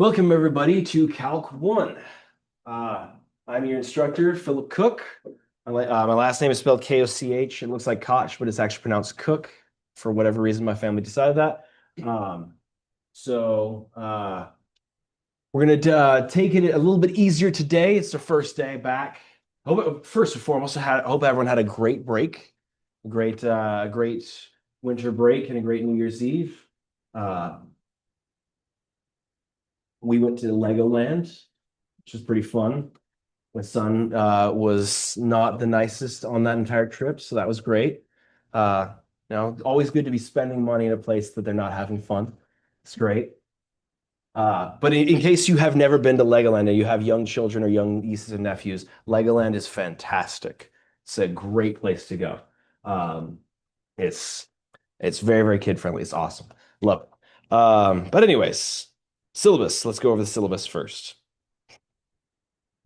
Welcome everybody to Calc 1. Uh, I'm your instructor, Philip Cook. My last name is spelled Koch. It looks like Koch, but it's actually pronounced Cook. For whatever reason, my family decided that. Um, so we're gonna take it a little bit easier today. It's the first day back. First and foremost, I hope everyone had a great break, great winter break, and a great New Year's Eve. Uh, we went to Legoland, which was pretty fun. My son was not the nicest on that entire trip, so that was great. Uh, Always good to be spending money in a place that they're not having fun. It's great. But in case you have never been to Legoland and you have young children or young nieces and nephews, Legoland is fantastic. It's a great place to go. Um, it's it's very, very kid friendly. It's awesome. Love it. But anyways, syllabus. Let's go over the syllabus first.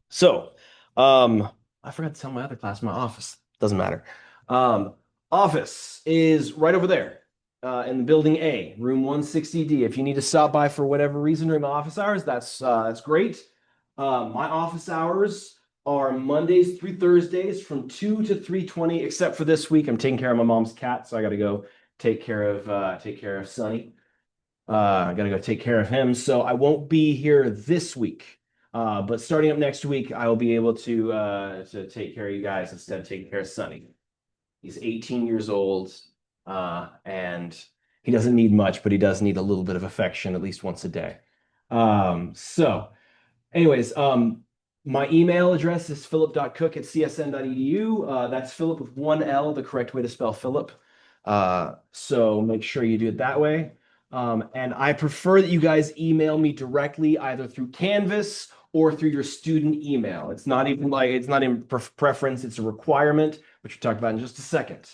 So, I forgot to tell my other class, my office. Doesn't matter. Um, Office is right over there, in the building A, room 160D. If you need to stop by for whatever reason during my office hours, that's great. My office hours are Mondays through Thursdays from 2 to 3:20, except for this week. I'm taking care of my mom's cat, so I got to go take care of Sonny. I got to go take care of him, so I won't be here this week. But starting up next week, I will be able to take care of you guys instead of taking care of Sonny. He's 18 years old, and he doesn't need much, but he does need a little bit of affection at least once a day. Anyways, my email address is philip.cook@csn.edu. That's Philip with one L, the correct way to spell Philip. So make sure you do it that way. And I prefer that you guys email me directly either through Canvas or through your student email. It's not even preference, it's a requirement, which we'll talk about in just a second.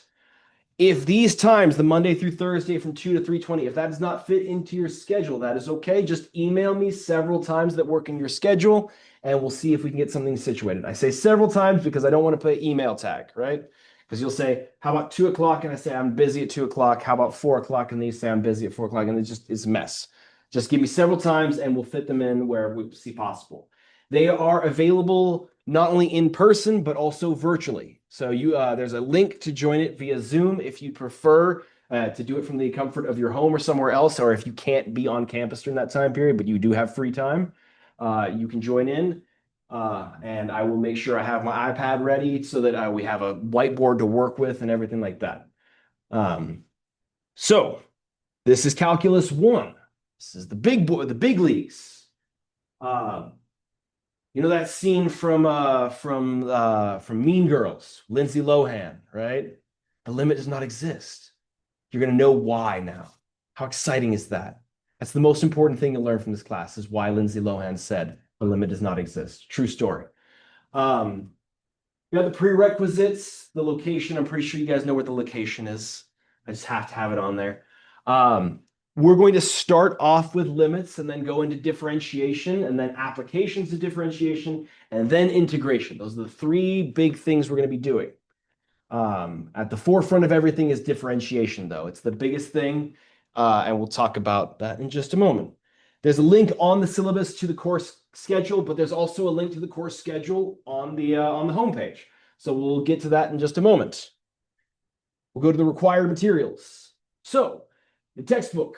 If these times, the Monday through Thursday from 2 to 3:20, if that does not fit into your schedule, that is okay. Just email me several times that work in your schedule, and we'll see if we can get something situated. I say several times because I don't want to put email tag, right? Because you'll say, how about 2 o'clock? And I say, I'm busy at 2 o'clock. How about 4 o'clock? And then you say, I'm busy at 4 o'clock. And it's a mess. Just give me several times and we'll fit them in where we see possible. They are available not only in person, but also virtually. So there's a link to join it via Zoom if you prefer to do it from the comfort of your home or somewhere else, or if you can't be on campus during that time period, but you do have free time, you can join in. And I will make sure I have my iPad ready so that we have a whiteboard to work with and everything like that. So this is Calculus 1. This is the big boy, the big leagues. You know that scene from Mean Girls, Lindsay Lohan, right? The limit does not exist. You're gonna know why now. How exciting is that? That's the most important thing to learn from this class is why Lindsay Lohan said the limit does not exist. True story. Um, you got the prerequisites, the location. I'm pretty sure you guys know where the location is. I just have to have it on there. We're going to start off with limits and then go into differentiation and then applications of differentiation and then integration. Those are the three big things we're going to be doing. At the forefront of everything is differentiation, though. It's the biggest thing, and we'll talk about that in just a moment. There's a link on the syllabus to the course schedule, but there's also a link to the course schedule on the homepage. So we'll get to that in just a moment. We'll go to the required materials. So the textbook.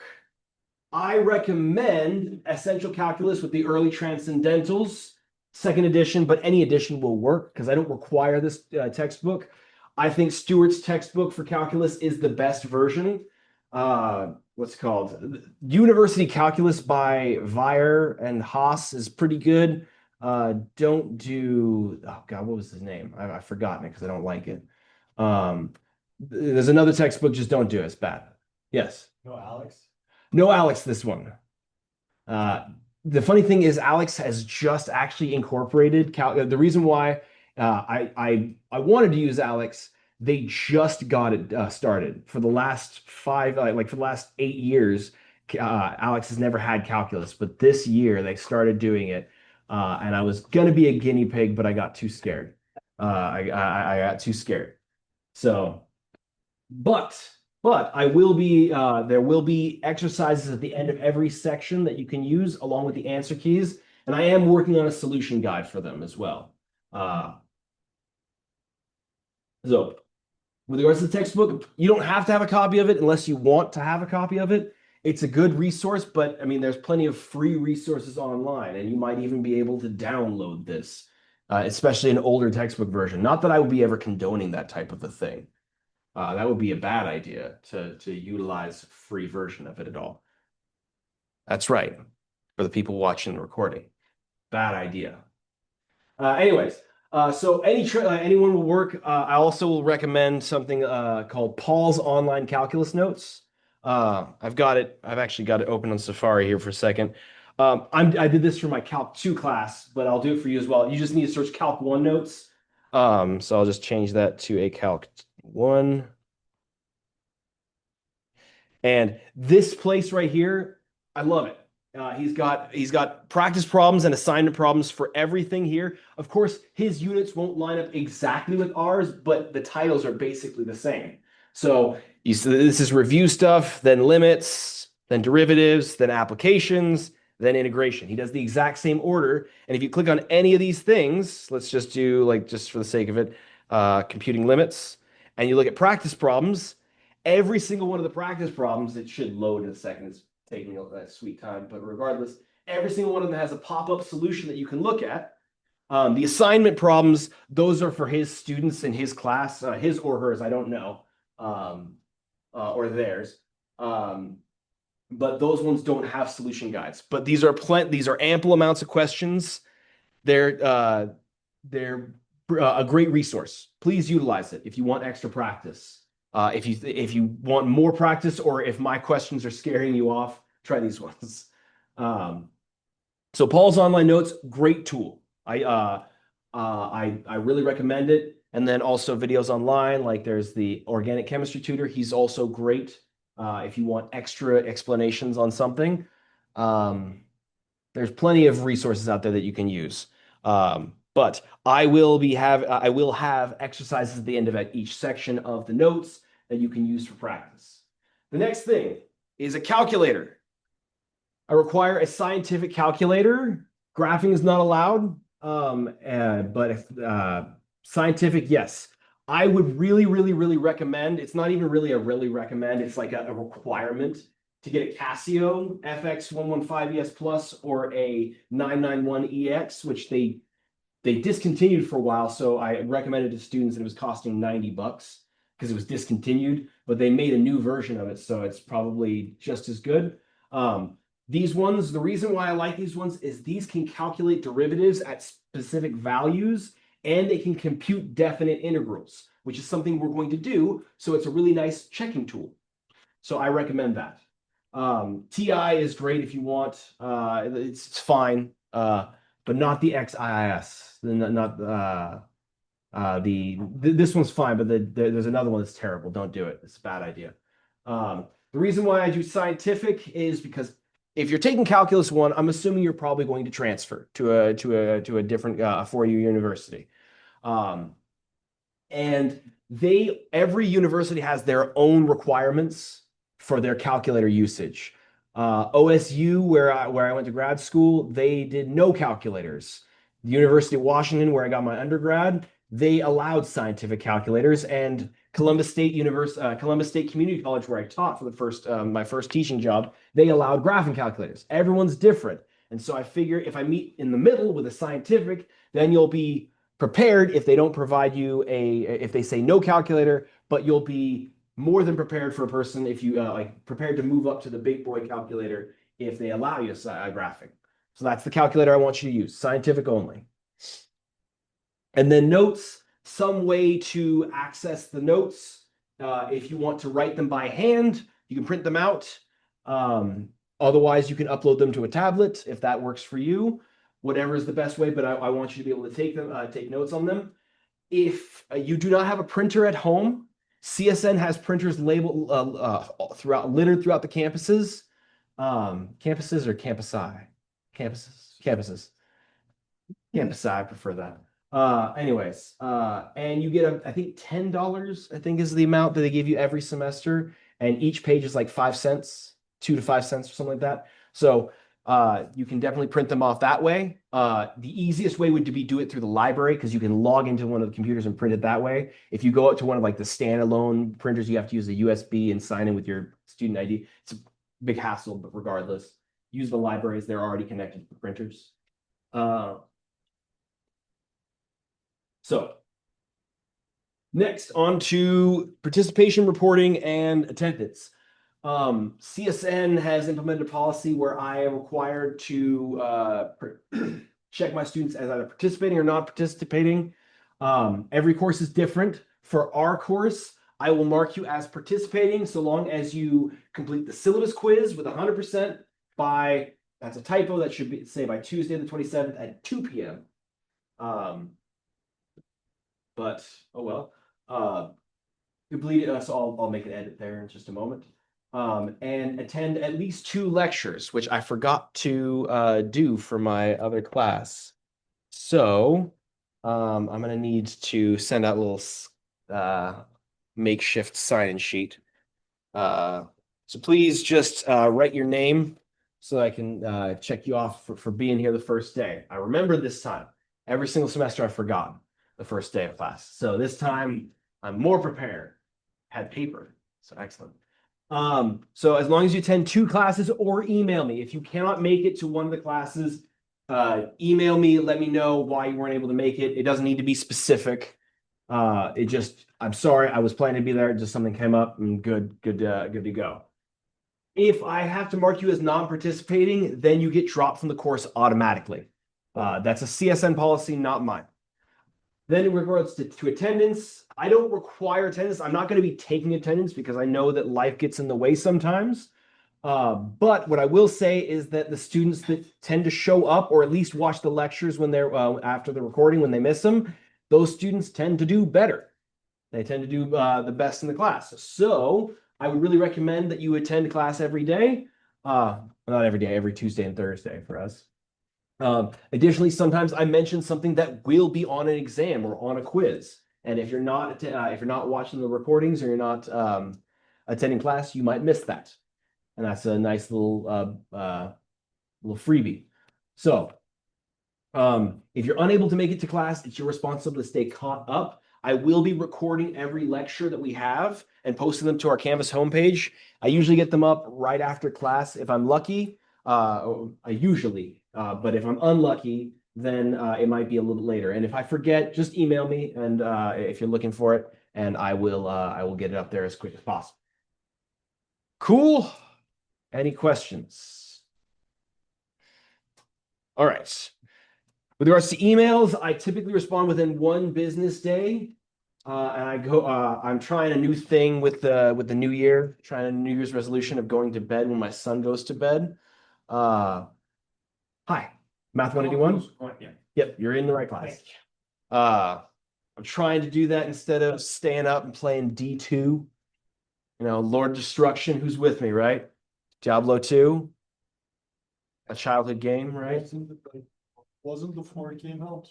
I recommend Essential Calculus with the early transcendentals, second edition, but any edition will work because I don't require this textbook. I think Stewart's textbook for calculus is the best version. What's it called? University Calculus by Weyer and Haas is pretty good. Don't do, oh God, what was his name? I've forgotten it because I don't like it. There's another textbook, just don't do it. It's bad. Yes. No, Alex. No, Alex, this one. Uh, the funny thing is, Alex has just actually incorporated the reason why I wanted to use Alex. They just got it started for the last for the last 8 years. Alex has never had calculus, but this year they started doing it, and I was gonna be a guinea pig, but I got too scared. I got too scared. So, but But there will be exercises at the end of every section that you can use along with the answer keys. And I am working on a solution guide for them as well. So with regards to the textbook, you don't have to have a copy of it unless you want to have a copy of it. It's a good resource, but I mean, there's plenty of free resources online, and you might even be able to download this, especially an older textbook version. Not that I would be ever condoning that type of a thing. That would be a bad idea to utilize a free version of it at all. That's right, for the people watching the recording. Bad idea. Anyways, so anyone will work. I also will recommend something called Paul's Online Calculus Notes. I've actually got it open on Safari here for a second. I did this for my Calc 2 class, but I'll do it for you as well. You just need to search Calc 1 notes. So I'll just change that to a Calc 1. And this place right here, I love it. He's got practice problems and assignment problems for everything here. Of course, his units won't line up exactly with ours, but the titles are basically the same. So you see, this is review stuff, then limits, then derivatives, then applications, then integration. He does the exact same order. And if you click on any of these things, let's just do, like, just for the sake of it, computing limits, and you look at practice problems, every single one of the practice problems, it should load in a second. It's taking a sweet time, but regardless, every single one of them has a pop-up solution that you can look at. The assignment problems, those are for his students in his class, his or hers, I don't know, or theirs. But those ones don't have solution guides. But these are ample amounts of questions. They're a great resource. Please utilize it if you want extra practice. If you want more practice, or if my questions are scaring you off, try these ones. So Paul's Online Notes, great tool. I really recommend it. And then also videos online, like there's the Organic Chemistry Tutor. He's also great if you want extra explanations on something. There's plenty of resources out there that you can use. But I will have exercises at the end of each section of the notes that you can use for practice. The next thing is a calculator. I require a scientific calculator. Graphing is not allowed, but scientific, yes. I would really, really, really recommend, it's not even really a really recommend, it's like a requirement to get a Casio FX115ES Plus or a 991EX, which they discontinued for a while, so I recommended to students, and it was costing $90 because it was discontinued, but they made a new version of it, so it's probably just as good. These ones, the reason why I like these ones is these can calculate derivatives at specific values, and they can compute definite integrals, which is something we're going to do, so it's a really nice checking tool. So I recommend that. TI is great if you want. It's fine, but not the XIIS. This one's fine, but there's another one that's terrible. Don't do it. It's a bad idea. The reason why I do scientific is because if you're taking Calculus 1, I'm assuming you're probably going to transfer to a different 4-year university. And every university has their own requirements for their calculator usage. OSU, where I went to grad school, they did no calculators. The University of Washington, where I got my undergrad, they allowed scientific calculators, and Columbus State Community College, where I taught for my first teaching job, they allowed graphing calculators. Everyone's different. And so I figure if I meet in the middle with a scientific, then you'll be prepared if they don't provide you if they say no calculator, but you'll be more than prepared for a person if you prepared to move up to the big boy calculator if they allow you graphing. So that's the calculator I want you to use, scientific only. And then notes, some way to access the notes. If you want to write them by hand, you can print them out. Otherwise, you can upload them to a tablet if that works for you. Whatever is the best way, but I want you to be able to take notes on them. If you do not have a printer at home, CSN has printers labeled littered throughout the campuses. Campuses or campusi? Campuses. Campusi, I prefer that. Anyways, and you get I think $10, I think is the amount that they give you every semester. and each page is like 5 cents, 2 to 5 cents or something like that. So you can definitely print them off that way. The easiest way would be do it through the library because you can log into one of the computers and print it that way. If you go out to one of like the standalone printers, you have to use a USB and sign in with your student ID. It's a big hassle, but regardless, use the libraries. They're already connected to the printers. So next on to participation reporting and attendance. CSN has implemented a policy where I am required to check my students as either participating or not participating. Every course is different. For our course, I will mark you as participating so long as you complete the syllabus quiz with 100% by, that's a typo, that should be, say, by Tuesday the 27th at 2 p.m. But, oh well. Complete it, so I'll make an edit there in just a moment. And attend at least 2 lectures, which I forgot to do for my other class. So I'm going to need to send out a little makeshift sign-in sheet. So please just write your name so I can check you off for being here the first day. I remember this time. Every single semester I've forgotten the first day of class. So this time I'm more prepared. Had paper. So excellent. So as long as you attend 2 classes or email me. If you cannot make it to one of the classes, email me, let me know why you weren't able to make it. It doesn't need to be specific. I'm sorry, I was planning to be there, just something came up and good to go. If I have to mark you as non-participating, then you get dropped from the course automatically. That's a CSN policy, not mine. Then in regards to attendance, I don't require attendance. I'm not going to be taking attendance because I know that life gets in the way sometimes. But what I will say is that the students that tend to show up or at least watch the lectures when they're after the recording, when they miss them, those students tend to do better. They tend to do the best in the class. So I would really recommend that you attend class every day. Not every day, every Tuesday and Thursday for us. Additionally, sometimes I mention something that will be on an exam or on a quiz. And if you're not watching the recordings or you're not attending class, you might miss that. And that's a nice little freebie. So if you're unable to make it to class, it's your responsibility to stay caught up. I will be recording every lecture that we have and posting them to our Canvas homepage. I usually get them up right after class if I'm lucky. I usually, but if I'm unlucky, then it might be a little bit later. And if I forget, just email me, and if you're looking for it, and I will get it up there as quick as possible. Cool. Any questions? All right. With regards to emails, I typically respond within 1 business day. And I'm trying a new thing with the new year, trying a New Year's resolution of going to bed when my son goes to bed. Hi, Math 181? Yeah. Yep, you're in the right class. I'm trying to do that instead of staying up and playing D2. You know, Lord Destruction, who's with me, right? Diablo 2, a childhood game, right? Wasn't before it came out.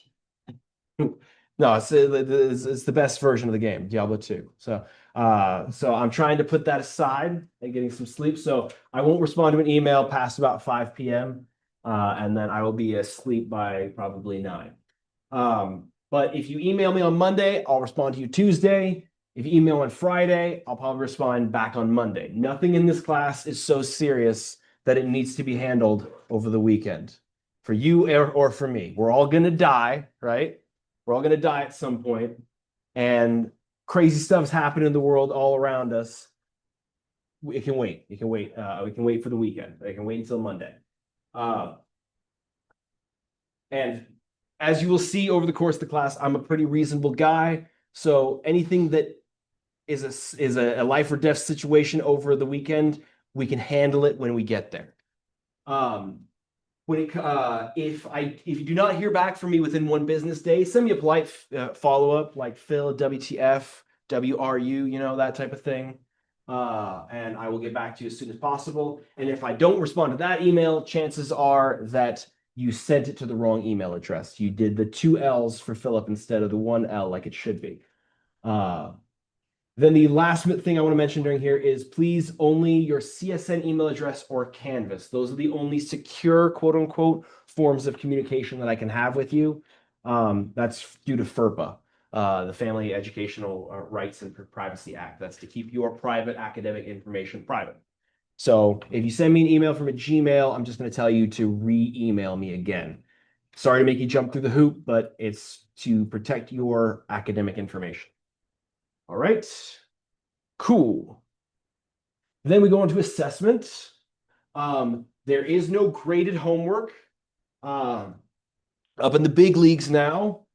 No, it's the best version of the game, Diablo 2. So I'm trying to put that aside and getting some sleep. So I won't respond to an email past about 5 p.m. And then I will be asleep by probably 9. But if you email me on Monday, I'll respond to you Tuesday. If you email on Friday, I'll probably respond back on Monday. Nothing in this class is so serious that it needs to be handled over the weekend. For you or for me. We're all going to die, right? We're all going to die at some point, and crazy stuff's happening in the world all around us. It can wait. It can wait. We can wait for the weekend. It can wait until Monday. And as you will see over the course of the class, I'm a pretty reasonable guy. So anything that is a life or death situation over the weekend, we can handle it when we get there. If you do not hear back from me within 1 business day, send me a polite follow-up like Phil, WTF, WRU, you know, that type of thing. And I will get back to you as soon as possible. And if I don't respond to that email, chances are that you sent it to the wrong email address. You did the 2 L's for Philip instead of the 1 L like it should be. Then the last thing I want to mention during here is please only your CSN email address or Canvas. Those are the only secure, quote unquote, forms of communication that I can have with you. That's due to FERPA, the Family Educational Rights and Privacy Act. That's to keep your private academic information private. So if you send me an email from a Gmail, I'm just going to tell you to re-email me again. Sorry to make you jump through the hoop, but it's to protect your academic information. All right, cool. Then we go on to assessment. There is no graded homework. Up in the big leagues now,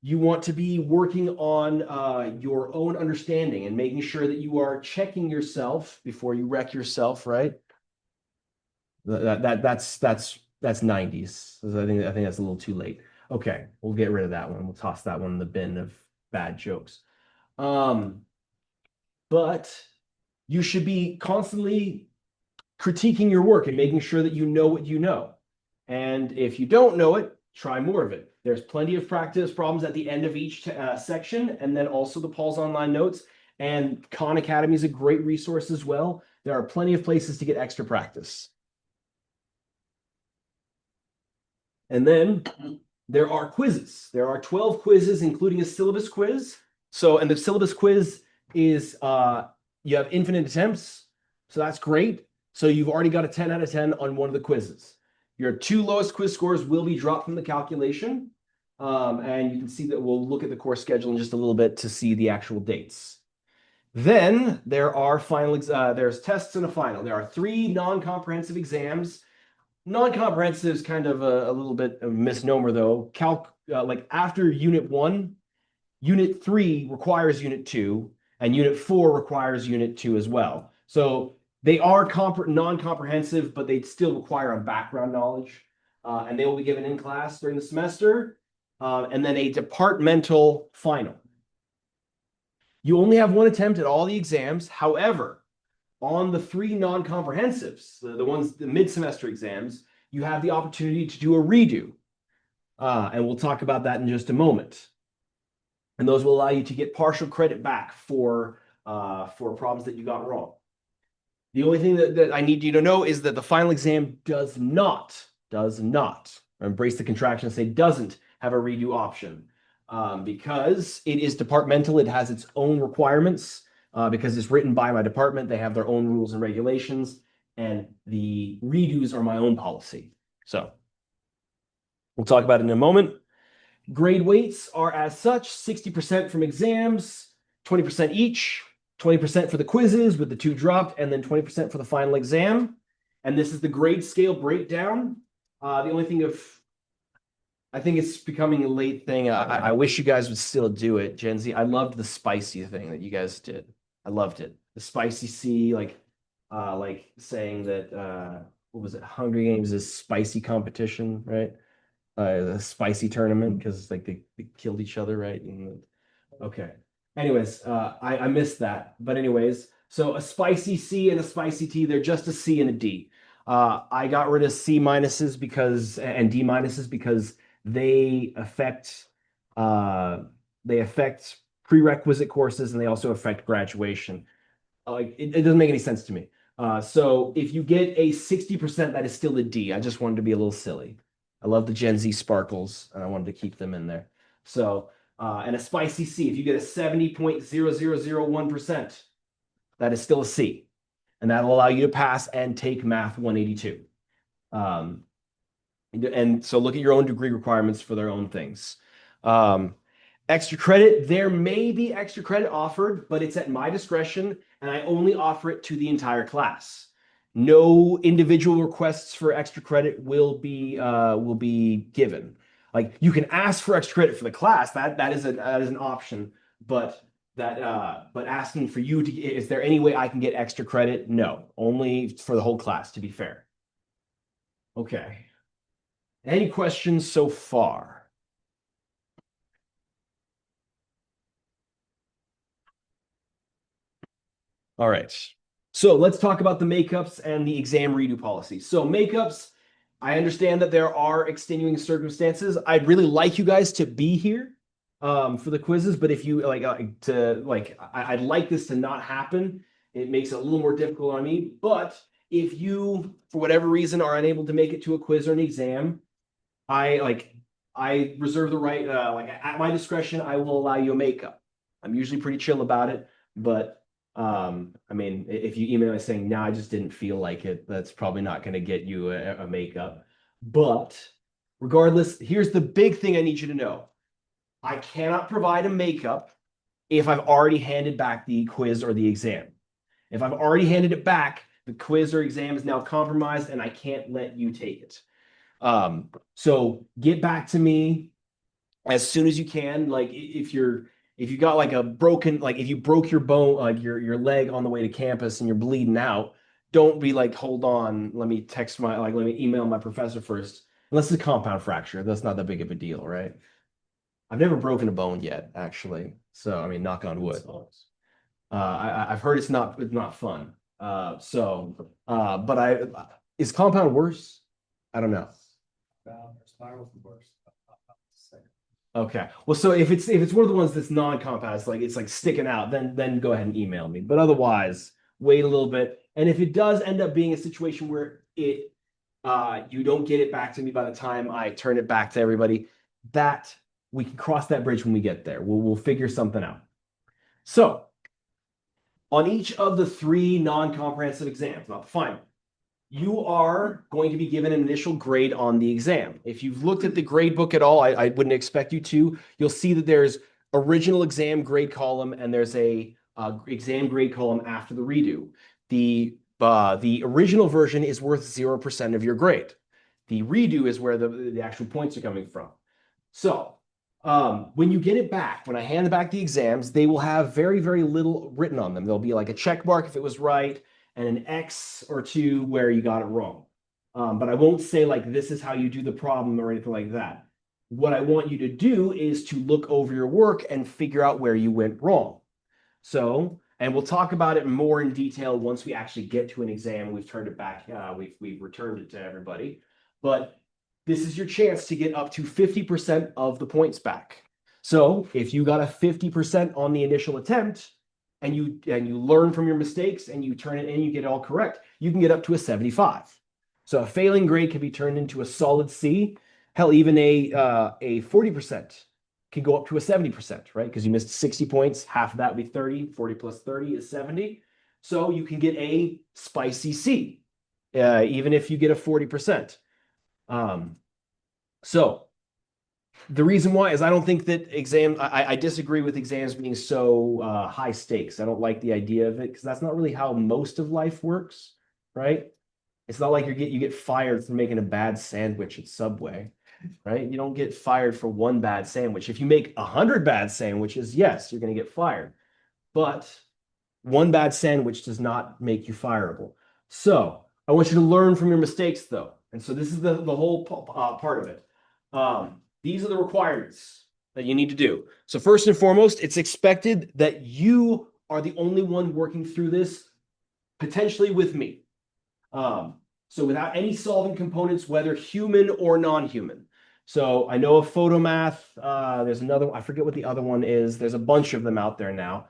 you want to be working on your own understanding and making sure that you are checking yourself before you wreck yourself, right? That's 90s. I think that's a little too late. Okay, we'll get rid of that one. We'll toss that one in the bin of bad jokes. But you should be constantly critiquing your work and making sure that you know what you know. And if you don't know it, try more of it. There's plenty of practice problems at the end of each section, and then also the Paul's Online Notes. And Khan Academy is a great resource as well. There are plenty of places to get extra practice. And then there are quizzes. There are 12 quizzes, including a syllabus quiz. So, and the syllabus quiz is you have infinite attempts. So that's great. So you've already got a 10 out of 10 on one of the quizzes. Your 2 lowest quiz scores will be dropped from the calculation. And you can see that we'll look at the course schedule in just a little bit to see the actual dates. Then there are there's tests and a final. There are 3 non-comprehensive exams. Non-comprehensive is kind of a little bit of a misnomer though. Like after Unit 1, Unit 3 requires Unit 2, and Unit 4 requires Unit 2 as well. So they are non-comprehensive, but they still require a background knowledge, and they will be given in class during the semester, and then a departmental final. You only have 1 attempt at all the exams. However, on the 3 non-comprehensives, the mid-semester exams, you have the opportunity to do a redo, and we'll talk about that in just a moment. And those will allow you to get partial credit back for problems that you got wrong. The only thing that I need you to know is that the final exam does not, embrace the contraction and say doesn't have a redo option, because it is departmental. It has its own requirements, because it's written by my department. They have their own rules and regulations, and the redos are my own policy. So we'll talk about it in a moment. Grade weights are as such: 60% from exams, 20% each, 20% for the quizzes with the 2 dropped, and then 20% for the final exam. And this is the grade scale breakdown. The only thing I think it's becoming a late thing. I wish you guys would still do it, Gen Z. I loved the spicy thing that you guys did. I loved it. The spicy C, like saying that, what was it? Hunger Games is spicy competition, right? A spicy tournament because like they killed each other, right? Okay. Anyways, I missed that. But anyways, so a spicy C and a spicy T, they're just a C and a D. I got rid of C minuses and D minuses because they affect prerequisite courses, and they also affect graduation. Like it doesn't make any sense to me. So if you get a 60%, that is still a D. I just wanted to be a little silly. I love the Gen Z sparkles, and I wanted to keep them in there. So, and a spicy C, if you get a 70.0001%, that is still a C. And that will allow you to pass and take Math 182. And so look at your own degree requirements for their own things. Extra credit, there may be extra credit offered, but it's at my discretion, and I only offer it to the entire class. No individual requests for extra credit will be given. Like you can ask for extra credit for the class. That is an option, but asking for you to, is there any way I can get extra credit? No, only for the whole class, to be fair. Okay. Any questions so far? All right. So let's talk about the makeups and the exam redo policy. So makeups, I understand that there are extenuating circumstances. I'd really like you guys to be here. for the quizzes, but if you I'd like this to not happen. It makes it a little more difficult on me. But if you, for whatever reason, are unable to make it to a quiz or an exam, I reserve the right, at my discretion, I will allow you a makeup. I'm usually pretty chill about it, but I mean, if you email me saying, no, I just didn't feel like it, that's probably not going to get you a makeup. But regardless, here's the big thing I need you to know. I cannot provide a makeup if I've already handed back the quiz or the exam. If I've already handed it back, the quiz or exam is now compromised and I can't let you take it. So get back to me as soon as you can. Like if you got like a broken, like if you broke your bone, like your leg on the way to campus and you're bleeding out, don't be like, hold on, let me let me email my professor first. Unless it's a compound fracture, that's not that big of a deal, right? I've never broken a bone yet, actually. So I mean, knock on wood. I've heard it's not fun. But is compound worse? I don't know. Okay. Well, so if it's one of the ones that's non-compact, like it's like sticking out, then go ahead and email me. But otherwise, wait a little bit. And if it does end up being a situation where you don't get it back to me by the time I turn it back to everybody, that we can cross that bridge when we get there. We'll figure something out. So on each of the 3 non-comprehensive exams, not the final, you are going to be given an initial grade on the exam. If you've looked at the grade book at all, I wouldn't expect you to. You'll see that there's original exam grade column and there's a exam grade column after the redo. The original version is worth 0% of your grade. The redo is where the actual points are coming from. So when you get it back, when I hand back the exams, they will have very, very little written on them. There'll be like a check mark if it was right, and an X or 2 where you got it wrong. But I won't say like this is how you do the problem or anything like that. What I want you to do is to look over your work and figure out where you went wrong. So, and we'll talk about it more in detail once we actually get to an exam. We've turned it back. We've returned it to everybody. But this is your chance to get up to 50% of the points back. So if you got a 50% on the initial attempt, and you learn from your mistakes and you turn it in, you get it all correct, you can get up to a 75. So a failing grade can be turned into a solid C. Hell, even a 40% can go up to a 70%, right? Because you missed 60 points, half of that would be 30, 40 plus 30 is 70. So you can get a spicy C, even if you get a 40%. So the reason why is I don't think that I disagree with exams being so high stakes. I don't like the idea of it because that's not really how most of life works, right? It's not like you get fired for making a bad sandwich at Subway, right? You don't get fired for one bad sandwich. If you make 100 bad sandwiches, yes, you're going to get fired. But one bad sandwich does not make you fireable. So I want you to learn from your mistakes, though. And so this is the whole part of it. These are the requirements that you need to do. So first and foremost, it's expected that you are the only one working through this, potentially with me. So without any solving components, whether human or non-human. So I know of Photomath. There's another, I forget what the other one is. There's a bunch of them out there now.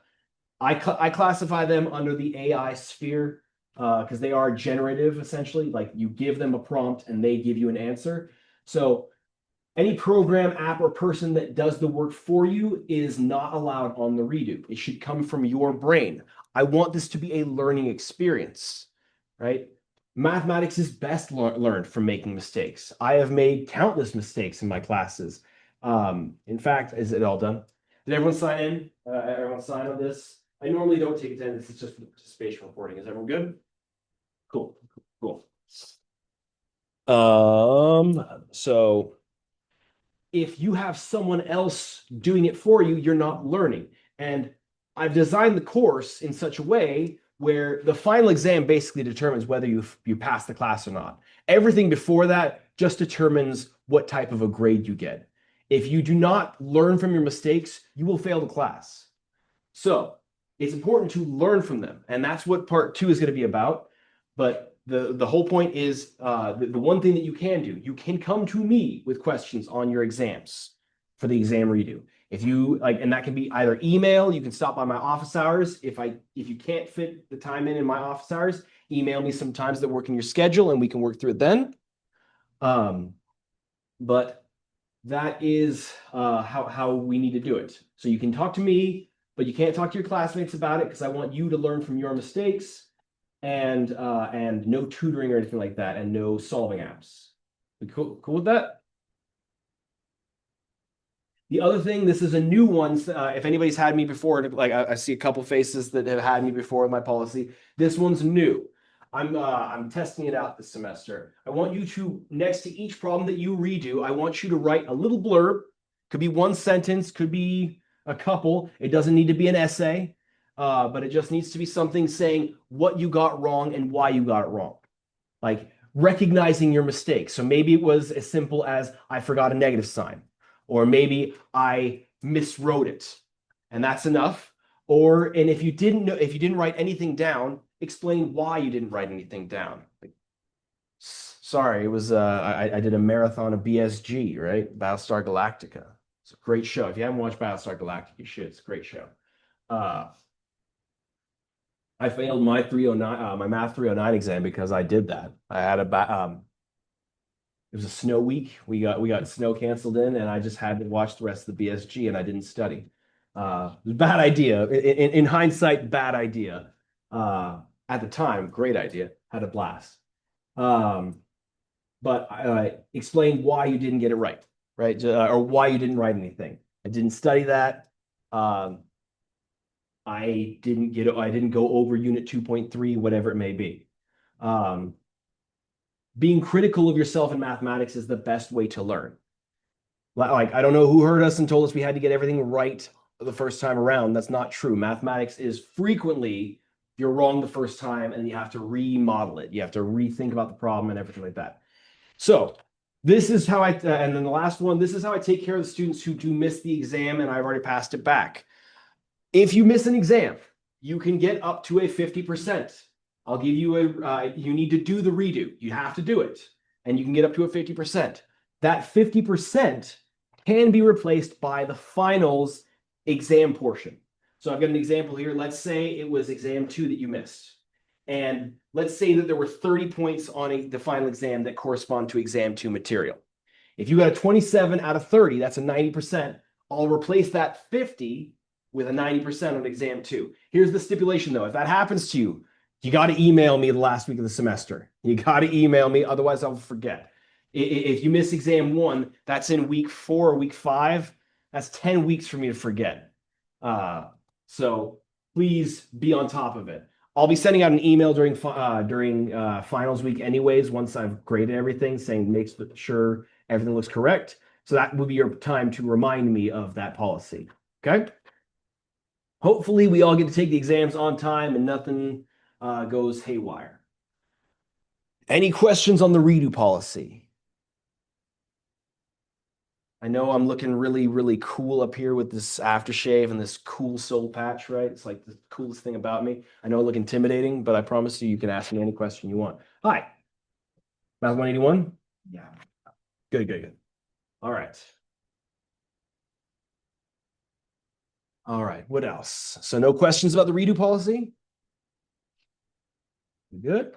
I classify them under the AI sphere because they are generative, essentially. Like you give them a prompt and they give you an answer. So any program, app, or person that does the work for you is not allowed on the redo. It should come from your brain. I want this to be a learning experience, right? Mathematics is best learned from making mistakes. I have made countless mistakes in my classes. In fact, is it all done? Did everyone sign in? Everyone sign on this? I normally don't take attendance. It's just spatial reporting. Is everyone good? Cool. Cool. So if you have someone else doing it for you, you're not learning. And I've designed the course in such a way where the final exam basically determines whether you pass the class or not. Everything before that just determines what type of a grade you get. If you do not learn from your mistakes, you will fail the class. So it's important to learn from them. And that's what part 2 is going to be about. But the whole point is the one thing that you can do, you can come to me with questions on your exams for the exam redo. If you like, and that can be either email, you can stop by my office hours. If you can't fit the time in my office hours, email me some times that work in your schedule and we can work through it then. But that is how we need to do it. So you can talk to me, but you can't talk to your classmates about it because I want you to learn from your mistakes, and no tutoring or anything like that, and no solving apps. Cool with that? The other thing, this is a new one. If anybody's had me before, like I see a couple faces that have had me before with my policy. This one's new. I'm testing it out this semester. I want you to, next to each problem that you redo, I want you to write a little blurb. Could be one sentence, could be a couple. It doesn't need to be an essay, but it just needs to be something saying what you got wrong and why you got it wrong. Like recognizing your mistakes. So maybe it was as simple as I forgot a negative sign, or maybe I miswrote it, and that's enough. And if you didn't write anything down, explain why you didn't write anything down. Like, sorry, it was I did a marathon of BSG, right? Battlestar Galactica. It's a great show. If you haven't watched Battlestar Galactica, you should. It's a great show. I failed my 309, my math 309 exam because I did that. I had it was a snow week. We got snow canceled in, and I just had to watch the rest of the BSG, and I didn't study. It was a bad idea. In hindsight, bad idea. At the time, great idea. Had a blast. But explain why you didn't get it right, or why you didn't write anything. I didn't study that. I didn't go over unit 2.3, whatever it may be. Being critical of yourself in mathematics is the best way to learn. Like, I don't know who heard us and told us we had to get everything right the first time around. That's not true. Mathematics is frequently you're wrong the first time and you have to remodel it. You have to rethink about the problem and everything like that. So this is how and then the last one, this is how I take care of the students who do miss the exam and I've already passed it back. If you miss an exam, you can get up to a 50%. I'll give you you need to do the redo. You have to do it. And you can get up to a 50%. That 50% can be replaced by the finals exam portion. So I've got an example here. Let's say it was exam 2 that you missed. And let's say that there were 30 points on the final exam that correspond to exam 2 material. If you got a 27 out of 30, that's a 90%. I'll replace that 50 with a 90% on exam 2. Here's the stipulation though. If that happens to you, you got to email me the last week of the semester. You got to email me, otherwise I'll forget. If you miss exam 1, that's in week 4 or week 5. That's 10 weeks for me to forget. So please be on top of it. I'll be sending out an email during finals week anyways, once I've graded everything, saying make sure everything looks correct. So that will be your time to remind me of that policy. Okay? Hopefully we all get to take the exams on time and nothing goes haywire. Any questions on the redo policy? I know I'm looking really, really cool up here with this aftershave and this cool soul patch, right? It's like the coolest thing about me. I know I look intimidating, but I promise you can ask me any question you want. Hi. Math 181? Yeah. Good. All right. All right, what else? So no questions about the redo policy? Good.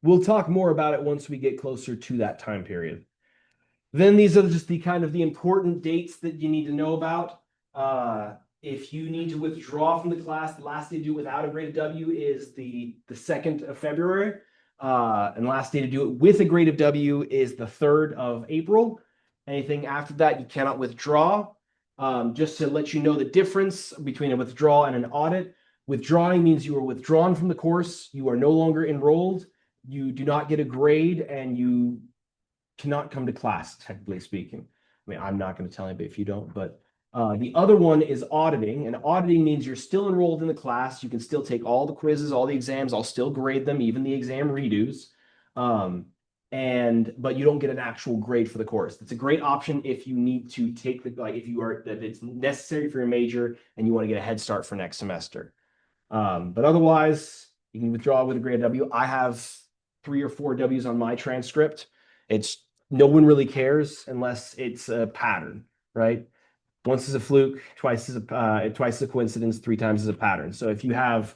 We'll talk more about it once we get closer to that time period. Then these are just the kind of the important dates that you need to know about. If you need to withdraw from the class, the last day to do it without a graded W is the 2nd of February. And the last day to do it with a graded W is the 3rd of April. Anything after that, you cannot withdraw. Just to let you know the difference between a withdrawal and an audit. Withdrawing means you are withdrawn from the course. You are no longer enrolled. You do not get a grade and you cannot come to class, technically speaking. I mean, I'm not going to tell anybody if you don't, but the other one is auditing. And auditing means you're still enrolled in the class. You can still take all the quizzes, all the exams. I'll still grade them, even the exam redos. But you don't get an actual grade for the course. It's a great option if you need to take if it's necessary for your major and you want to get a head start for next semester. But otherwise, you can withdraw with a grade W. I have 3 or 4 W's on my transcript. No one really cares unless it's a pattern, right? Once is a fluke, twice is a coincidence, three times is a pattern. So if you have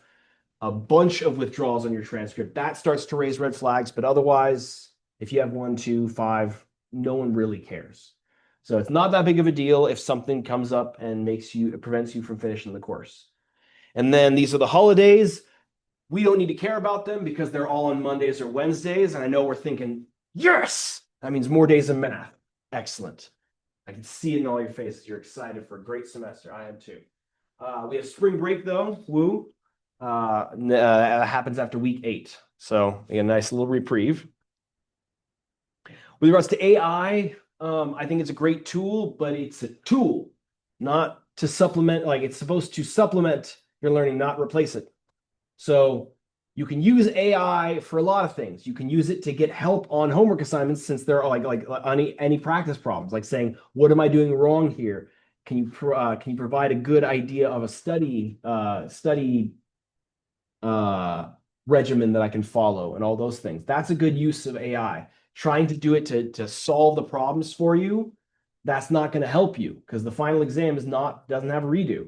a bunch of withdrawals on your transcript, that starts to raise red flags. But otherwise, if you have one, two, five, no one really cares. So it's not that big of a deal if something comes up and prevents you from finishing the course. And then these are the holidays. We don't need to care about them because they're all on Mondays or Wednesdays. And I know we're thinking, yes, that means more days of math. Excellent. I can see it in all your faces. You're excited for a great semester. I am too. We have spring break though. Woo. Happens after week 8. So a nice little reprieve. With regards to AI, I think it's a great tool, but it's a tool, not to supplement. Like it's supposed to supplement your learning, not replace it. So you can use AI for a lot of things. You can use it to get help on homework assignments since there are like any practice problems, like saying, what am I doing wrong here? Can you provide a good idea of a study regimen that I can follow and all those things? That's a good use of AI. Trying to do it to solve the problems for you, that's not going to help you because the final exam doesn't have a redo.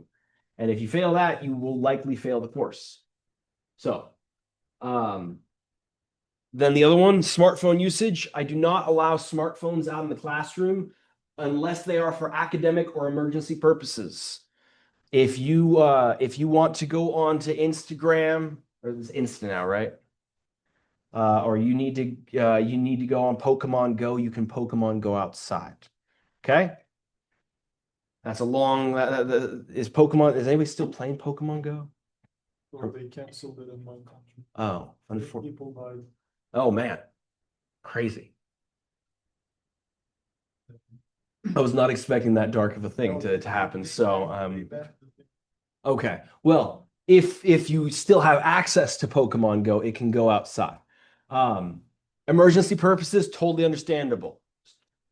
And if you fail that, you will likely fail the course. So, then the other one, smartphone usage. I do not allow smartphones out in the classroom unless they are for academic or emergency purposes. If you want to go on to Instagram, or it's Insta now, right? Or you need to go on Pokemon Go, you can Pokemon Go outside. Okay? That's a long is anybody still playing Pokemon Go? Or they canceled it in my country. Oh, unfortunately. People died. Oh man, crazy. I was not expecting that dark of a thing to happen. So, okay. Well, if you still have access to Pokemon Go, it can go outside. Um, Emergency purposes, totally understandable.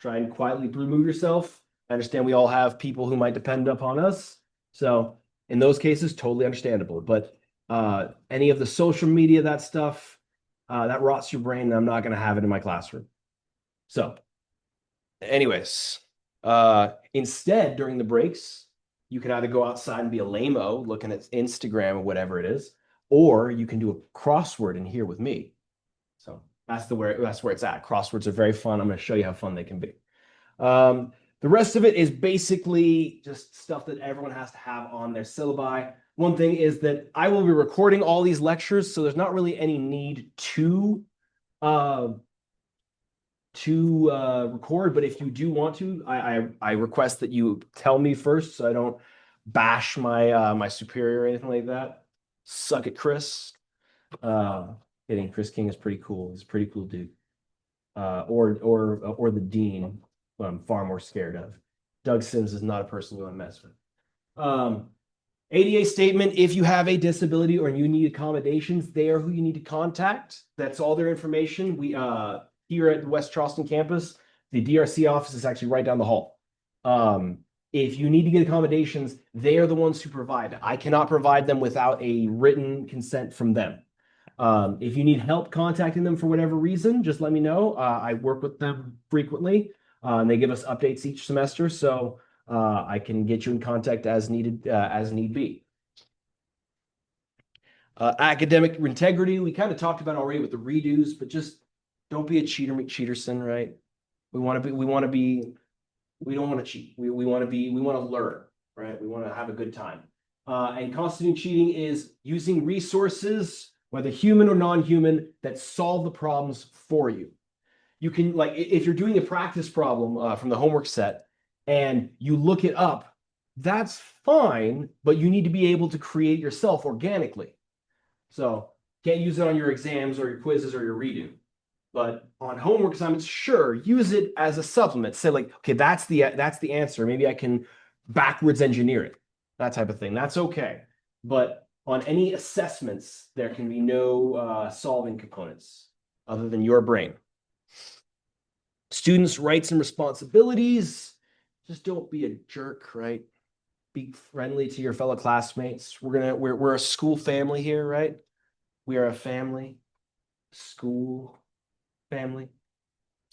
Try and quietly remove yourself. I understand we all have people who might depend upon us. So in those cases, totally understandable. But any of the social media, that stuff, that rots your brain, and I'm not going to have it in my classroom. So, anyways, instead, during the breaks, you can either go outside and be a lame-o looking at Instagram or whatever it is, or you can do a crossword in here with me. So that's where it's at. Crosswords are very fun. I'm going to show you how fun they can be. The rest of it is basically just stuff that everyone has to have on their syllabi. One thing is that I will be recording all these lectures, so there's not really any need to record. But if you do want to, I request that you tell me first, so I don't bash my superior or anything like that. Suck it, Chris. Kidding. Chris King is pretty cool. He's a pretty cool dude. Or the dean, who I'm far more scared of. Doug Sims is not a person you want to mess with. ADA statement, if you have a disability or you need accommodations, they are who you need to contact. That's all their information. We here at the West Charleston campus, the DRC office is actually right down the hall. If you need to get accommodations, they are the ones who provide. I cannot provide them without a written consent from them. If you need help contacting them for whatever reason, just let me know. I work with them frequently, and they give us updates each semester, so I can get you in contact as needed, as need be. Academic integrity, we kind of talked about already with the redos, but just don't be a cheater, McCheaterson, right? We don't want to cheat. We want to learn, right? We want to have a good time. And constituting cheating is using resources, whether human or non-human, that solve the problems for you. You can, like, if you're doing a practice problem from the homework set and you look it up, that's fine, but you need to be able to create yourself organically. So can't use it on your exams or your quizzes or your redo. But on homework assignments, sure, use it as a supplement. Say like, okay, that's the answer. Maybe I can backwards engineer it, that type of thing. That's okay. But on any assessments, there can be no solving components other than your brain. Students' rights and responsibilities. Just don't be a jerk, right? Be friendly to your fellow classmates. We're a school family here, right? We are a family, school family.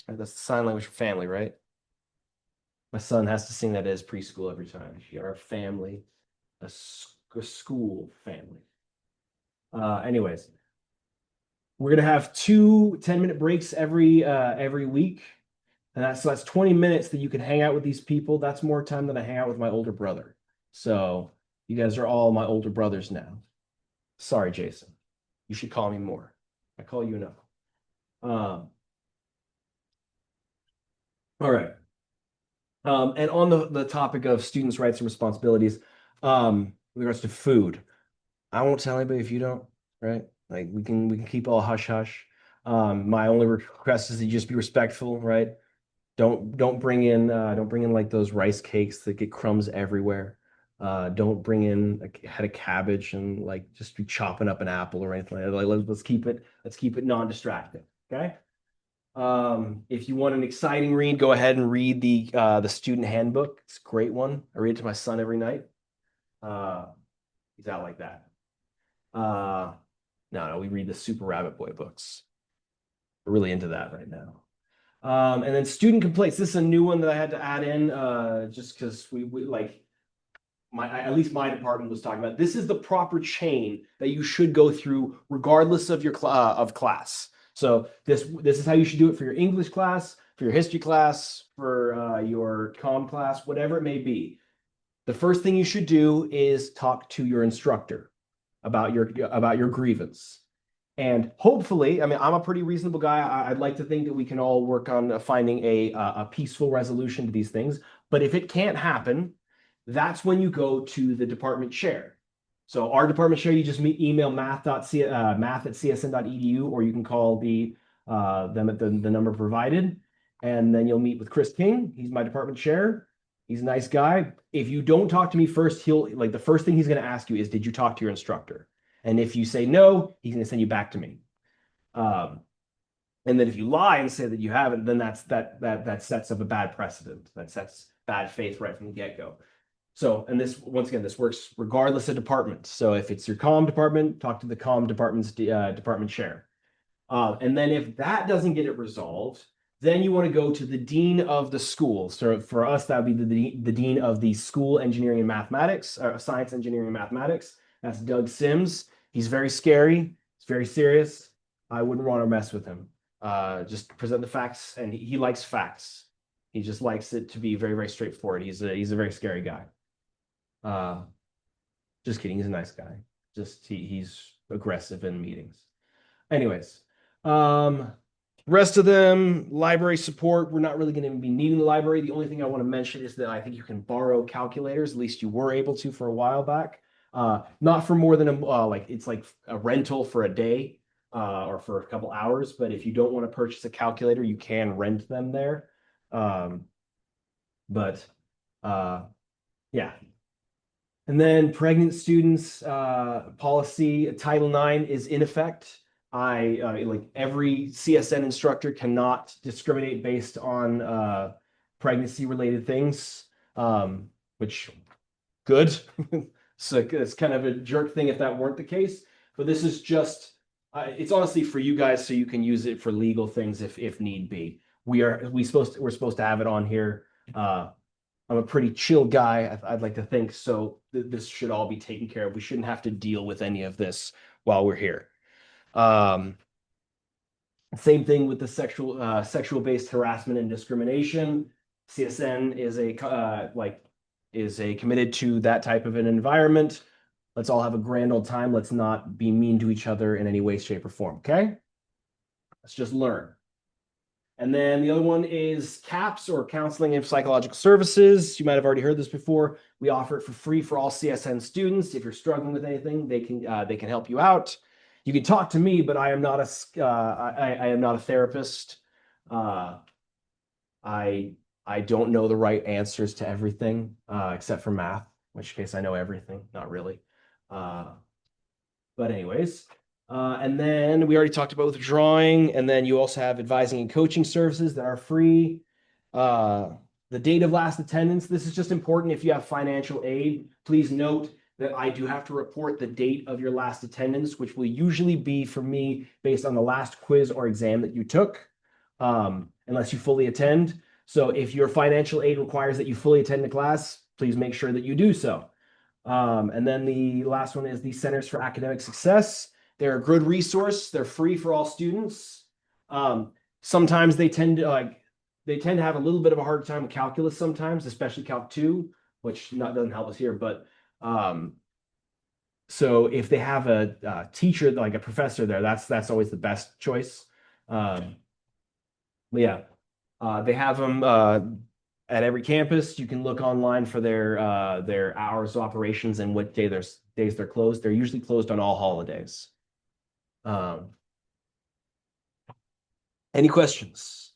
That's the sign language for family, right? My son has to sing that as preschool every time. We are a family, a school family. Anyways, we're gonna have 2 10-minute breaks every week. And that's 20 minutes that you can hang out with these people. That's more time than I hang out with my older brother. So you guys are all my older brothers now. Sorry, Jason. You should call me more. I call you enough. All right. And on the topic of students' rights and responsibilities, with regards to food, I won't tell anybody if you don't, right? Like we can keep all hush hush. My only request is that you just be respectful, right? Don't bring in like those rice cakes that get crumbs everywhere. Don't bring in a head of cabbage and like just be chopping up an apple or anything like that. Like let's keep it non-distracting. Okay. If you want an exciting read, go ahead and read the student handbook. It's a great one. I read it to my son every night. Uh, he's out like that. No, we read the Super Rabbit Boy books. We're really into that right now. And then student complaints. This is a new one that I had to add in just because we like at least my department was talking about. This is the proper chain that you should go through regardless of your of class. So this is how you should do it for your English class, for your history class, for your comm class, whatever it may be. The first thing you should do is talk to your instructor about your grievance. And hopefully, I mean, I'm a pretty reasonable guy. I'd like to think that we can all work on finding a peaceful resolution to these things. But if it can't happen, that's when you go to the department chair. So our department chair, you just email math@csn.edu, or you can call them at the number provided. And then you'll meet with Chris King. He's my department chair. He's a nice guy. If you don't talk to me first, the first thing he's going to ask you is, did you talk to your instructor? And if you say no, he's going to send you back to me. And then if you lie and say that you haven't, then that sets up a bad precedent. That sets bad faith right from the get-go. So, and this, once again, this works regardless of department. So if it's your comm department, talk to the comm department's department chair. And then if that doesn't get it resolved, then you want to go to the dean of the school. So for us, that would be the dean of the school engineering and mathematics, science, engineering, and mathematics. That's Doug Sims. He's very scary. He's very serious. I wouldn't want to mess with him. Just present the facts, and he likes facts. He just likes it to be very, very straightforward. He's a very scary guy. Just kidding. He's a nice guy. Just he's aggressive in meetings. Anyways, rest of them, library support. We're not really going to be needing the library. The only thing I want to mention is that I think you can borrow calculators. At least you were able to for a while back. Not for more than it's like a rental for a day or for a couple hours. But if you don't want to purchase a calculator, you can rent them there. Yeah. And then pregnant students policy Title IX is in effect. Like every CSN instructor cannot discriminate based on pregnancy related things, which good. So it's kind of a jerk thing if that weren't the case. But this is just it's honestly for you guys so you can use it for legal things if need be. We're supposed to have it on here. I'm a pretty chill guy, I'd like to think, so this should all be taken care of. We shouldn't have to deal with any of this while we're here. Same thing with the sexual-based harassment and discrimination. CSN is committed to that type of an environment. Let's all have a grand old time. Let's not be mean to each other in any way, shape, or form, okay? Let's just learn. And then the other one is CAPS, or Counseling and Psychological Services. You might have already heard this before. We offer it for free for all CSN students. If you're struggling with anything, they can help you out. You can talk to me, but I am not a therapist. I don't know the right answers to everything except for math, in which case I know everything. Not really. But anyways. And then we already talked about withdrawing, and then you also have advising and coaching services that are free. The date of last attendance, this is just important if you have financial aid. Please note that I do have to report the date of your last attendance, which will usually be for me based on the last quiz or exam that you took, unless you fully attend. So if your financial aid requires that you fully attend the class, please make sure that you do so. And then the last one is the Centers for Academic Success. They're a good resource. They're free for all students. Sometimes they tend to have a little bit of a hard time with calculus sometimes, especially Calc 2, which doesn't help us here. But so if they have a teacher, like a professor there, that's always the best choice. Yeah, they have them at every campus. You can look online for their hours of operations and what days they're closed. They're usually closed on all holidays. Any questions?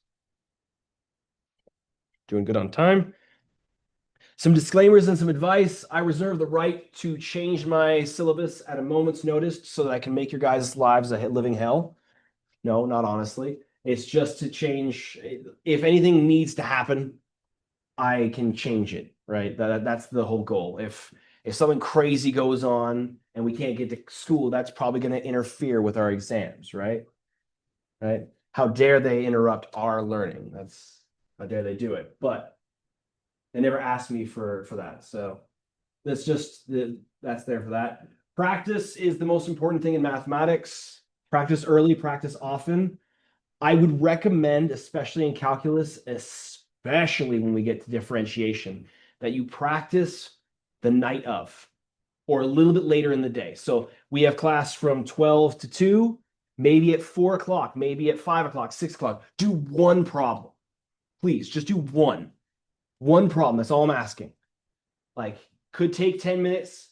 Doing good on time. Some disclaimers and some advice. I reserve the right to change my syllabus at a moment's notice so that I can make your guys' lives a living hell. No, not honestly. It's just to change. If anything needs to happen, I can change it, right? That's the whole goal. If something crazy goes on and we can't get to school, that's probably going to interfere with our exams, right? Right? How dare they interrupt our learning? How dare they do it? But they never asked me for that. So that's there for that. Practice is the most important thing in mathematics. Practice early, practice often. I would recommend, especially in calculus, especially when we get to differentiation, that you practice the night of or a little bit later in the day. So we have class from 12 to 2, maybe at 4 o'clock, maybe at 5 o'clock, 6 o'clock. Do one problem. Please, just do one. One problem. That's all I'm asking. Like, could take 10 minutes.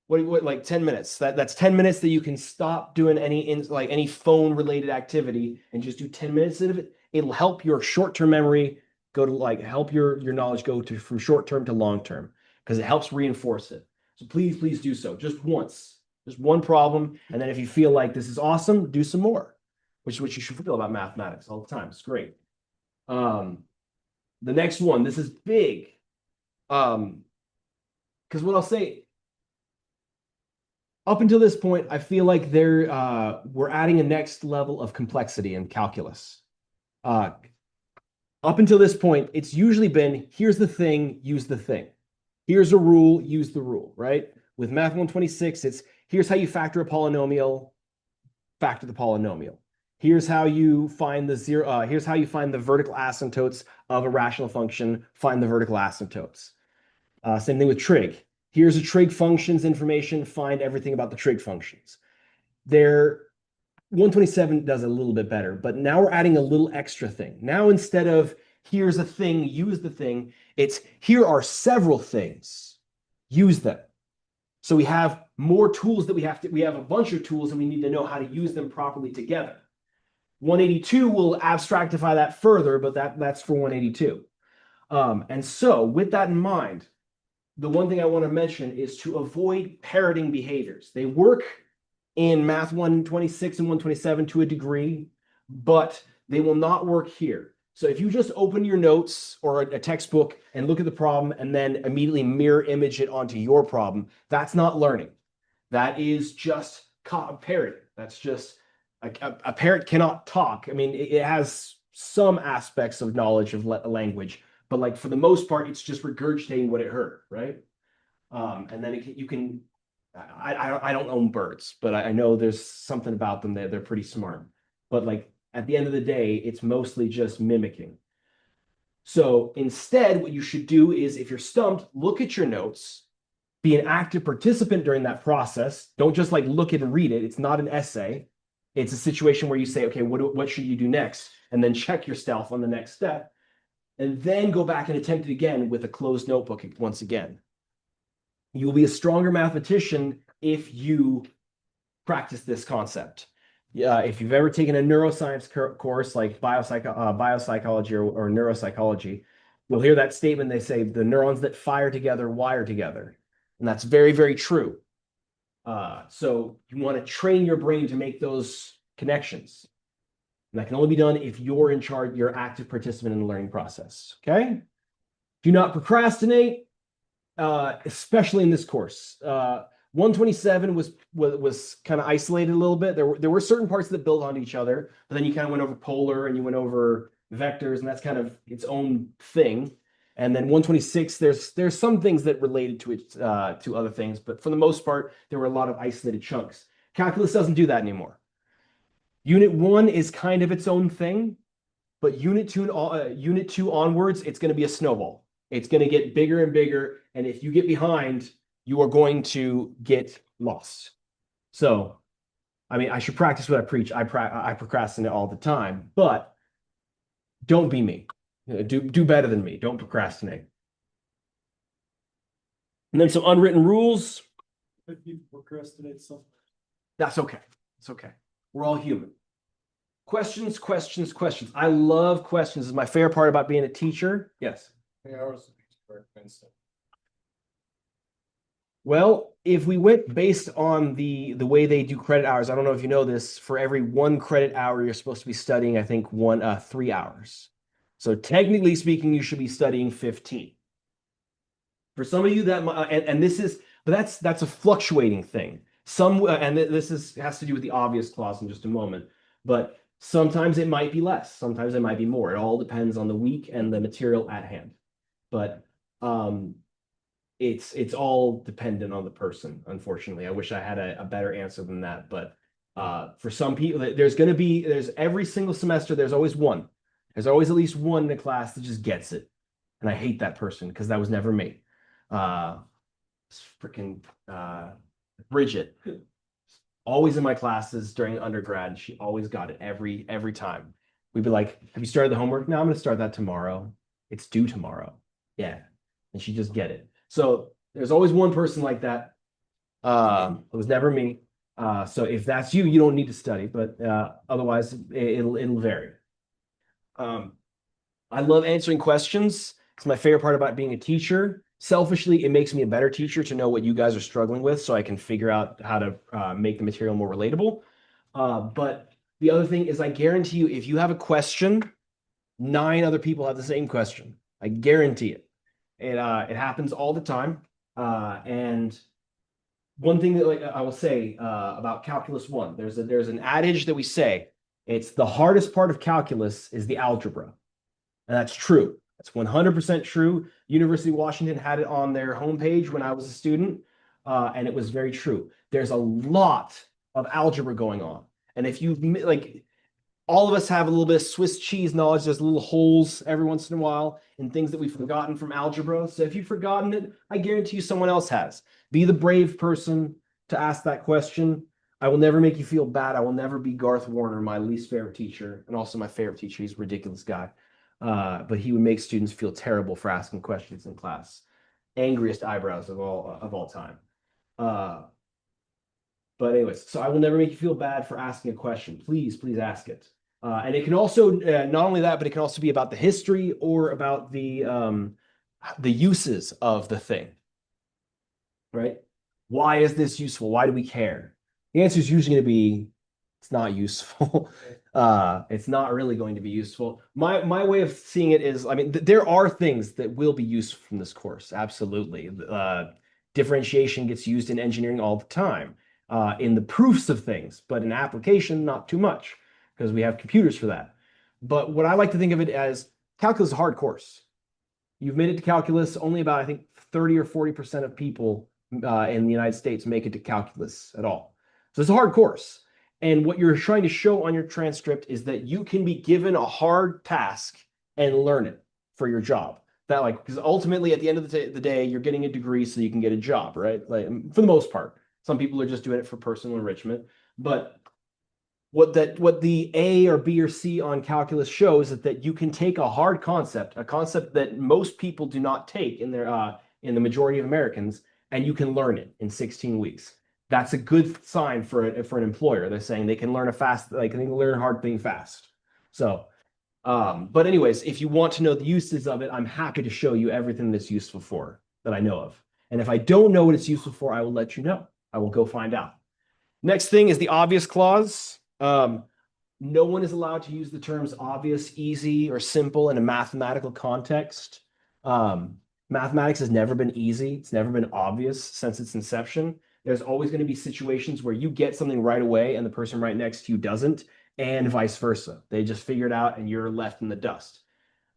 What like 10 minutes? That's 10 minutes that you can stop doing any phone related activity and just do 10 minutes of it. It'll help your short-term memory help your knowledge go from short-term to long-term because it helps reinforce it. So please do so just once. Just one problem. And then if you feel like this is awesome, do some more, which is what you should feel about mathematics all the time. It's great. The next one, this is big. Because what I'll say, up until this point, I feel like we're adding a next level of complexity in calculus. Up until this point, it's usually been, here's the thing, use the thing. Here's a rule, use the rule, right? With Math 126, it's here's how you factor a polynomial, factor the polynomial. Here's how you find here's how you find the vertical asymptotes of a rational function, find the vertical asymptotes. Same thing with trig. Here's a trig functions information, find everything about the trig functions. 127 does a little bit better, but now we're adding a little extra thing. Now instead of here's a thing, use the thing, it's here are several things, use them. So we have more tools that we have a bunch of tools and we need to know how to use them properly together. 182 will abstractify that further, but that's for 182. And so with that in mind, the one thing I want to mention is to avoid parroting behaviors. They work in Math 126 and 127 to a degree, but they will not work here. So if you just open your notes or a textbook and look at the problem and then immediately mirror image it onto your problem, that's not learning. That is just parroting. That's just a parrot cannot talk. I mean, it has some aspects of knowledge of language, but like for the most part, it's just regurgitating what it heard, right? And then you can. I don't own birds, but I know there's something about them that they're pretty smart. But like at the end of the day, it's mostly just mimicking. So instead, what you should do is if you're stumped, look at your notes, be an active participant during that process. Don't just like look at and read it. It's not an essay. It's a situation where you say, okay, what should you do next? And then check yourself on the next step. And then go back and attempt it again with a closed notebook once again. You will be a stronger mathematician if you practice this concept. If you've ever taken a neuroscience course like biopsychology or neuropsychology, you'll hear that statement. They say the neurons that fire together wire together. And that's very, very true. So you want to train your brain to make those connections. And that can only be done if you're in charge, you're an active participant in the learning process. Okay? Do not procrastinate, especially in this course. 127 was kind of isolated a little bit. There were certain parts that built on each other, but then you kind of went over polar and you went over vectors, and that's kind of its own thing. And then 126, there's some things that related to it to other things, but for the most part, there were a lot of isolated chunks. Calculus doesn't do that anymore. Unit 1 is kind of its own thing, but unit 2 onwards, it's going to be a snowball. It's going to get bigger and bigger, and if you get behind, you are going to get lost. So, I mean, I should practice what I preach. I procrastinate all the time, but don't be me. Do better than me. Don't procrastinate. And then some unwritten rules. If you procrastinate something. That's okay. It's okay. We're all human. Questions, questions, questions. I love questions. This is my favorite part about being a teacher. Yes. Well, if we went based on the way they do credit hours, I don't know if you know this, for every 1 credit hour, you're supposed to be studying, I think, 3 hours. So technically speaking, you should be studying 15. For some of you that and this is, but that's a fluctuating thing. And this has to do with the obvious clause in just a moment, but sometimes it might be less, sometimes it might be more. It all depends on the week and the material at hand. But it's all dependent on the person, unfortunately. I wish I had a better answer than that, but for some people, there's every single semester, there's always one. There's always at least one in the class that just gets it. And I hate that person because that was never me. Freaking Bridget, always in my classes during undergrad. She always got it every time. We'd be like, have you started the homework? No, I'm going to start that tomorrow. It's due tomorrow. Yeah. And she just get it. So there's always one person like that. It was never me. So if that's you, you don't need to study, but otherwise it'll vary. I love answering questions. It's my favorite part about being a teacher. Selfishly, it makes me a better teacher to know what you guys are struggling with so I can figure out how to make the material more relatable. But the other thing is I guarantee you, if you have a question, 9 other people have the same question. I guarantee it. It happens all the time. And one thing that I will say about Calculus 1, there's an adage that we say, it's the hardest part of calculus is the algebra. And that's true. That's 100% true. University of Washington had it on their homepage when I was a student, and it was very true. There's a lot of algebra going on. And if you like, all of us have a little bit of Swiss cheese knowledge. There's little holes every once in a while in things that we've forgotten from algebra. So if you've forgotten it, I guarantee you someone else has. Be the brave person to ask that question. I will never make you feel bad. I will never be Garth Warner, my least favorite teacher, and also my favorite teacher. He's a ridiculous guy. But he would make students feel terrible for asking questions in class. Angriest eyebrows of all time. But anyways, so I will never make you feel bad for asking a question. Please ask it. And it can also, not only that, but it can also be about the history or about the uses of the thing, right? Why is this useful? Why do we care? The answer is usually going to be, it's not useful. It's not really going to be useful. My way of seeing it is, I mean, there are things that will be useful from this course. Absolutely. Differentiation gets used in engineering all the time, in the proofs of things, but in application, not too much, because we have computers for that. But what I like to think of it as, calculus is a hard course. You've made it to calculus. Only about, I think, 30 or 40% of people in the United States make it to calculus at all. So it's a hard course. And what you're trying to show on your transcript is that you can be given a hard task and learn it for your job. That, like, because ultimately at the end of the day, you're getting a degree so you can get a job, right? Like, for the most part. Some people are just doing it for personal enrichment. But what the A or B or C on calculus shows is that you can take a hard concept, a concept that most people do not take in the majority of Americans, and you can learn it in 16 weeks. That's a good sign for an employer. They're saying they can learn they can learn a hard thing fast. So, but anyways, if you want to know the uses of it, I'm happy to show you everything that's useful for that I know of. And if I don't know what it's useful for, I will let you know. I will go find out. Next thing is the obvious clause. No one is allowed to use the terms obvious, easy, or simple in a mathematical context. Mathematics has never been easy. It's never been obvious since its inception. There's always going to be situations where you get something right away and the person right next to you doesn't. and vice versa. They just figure it out and you're left in the dust.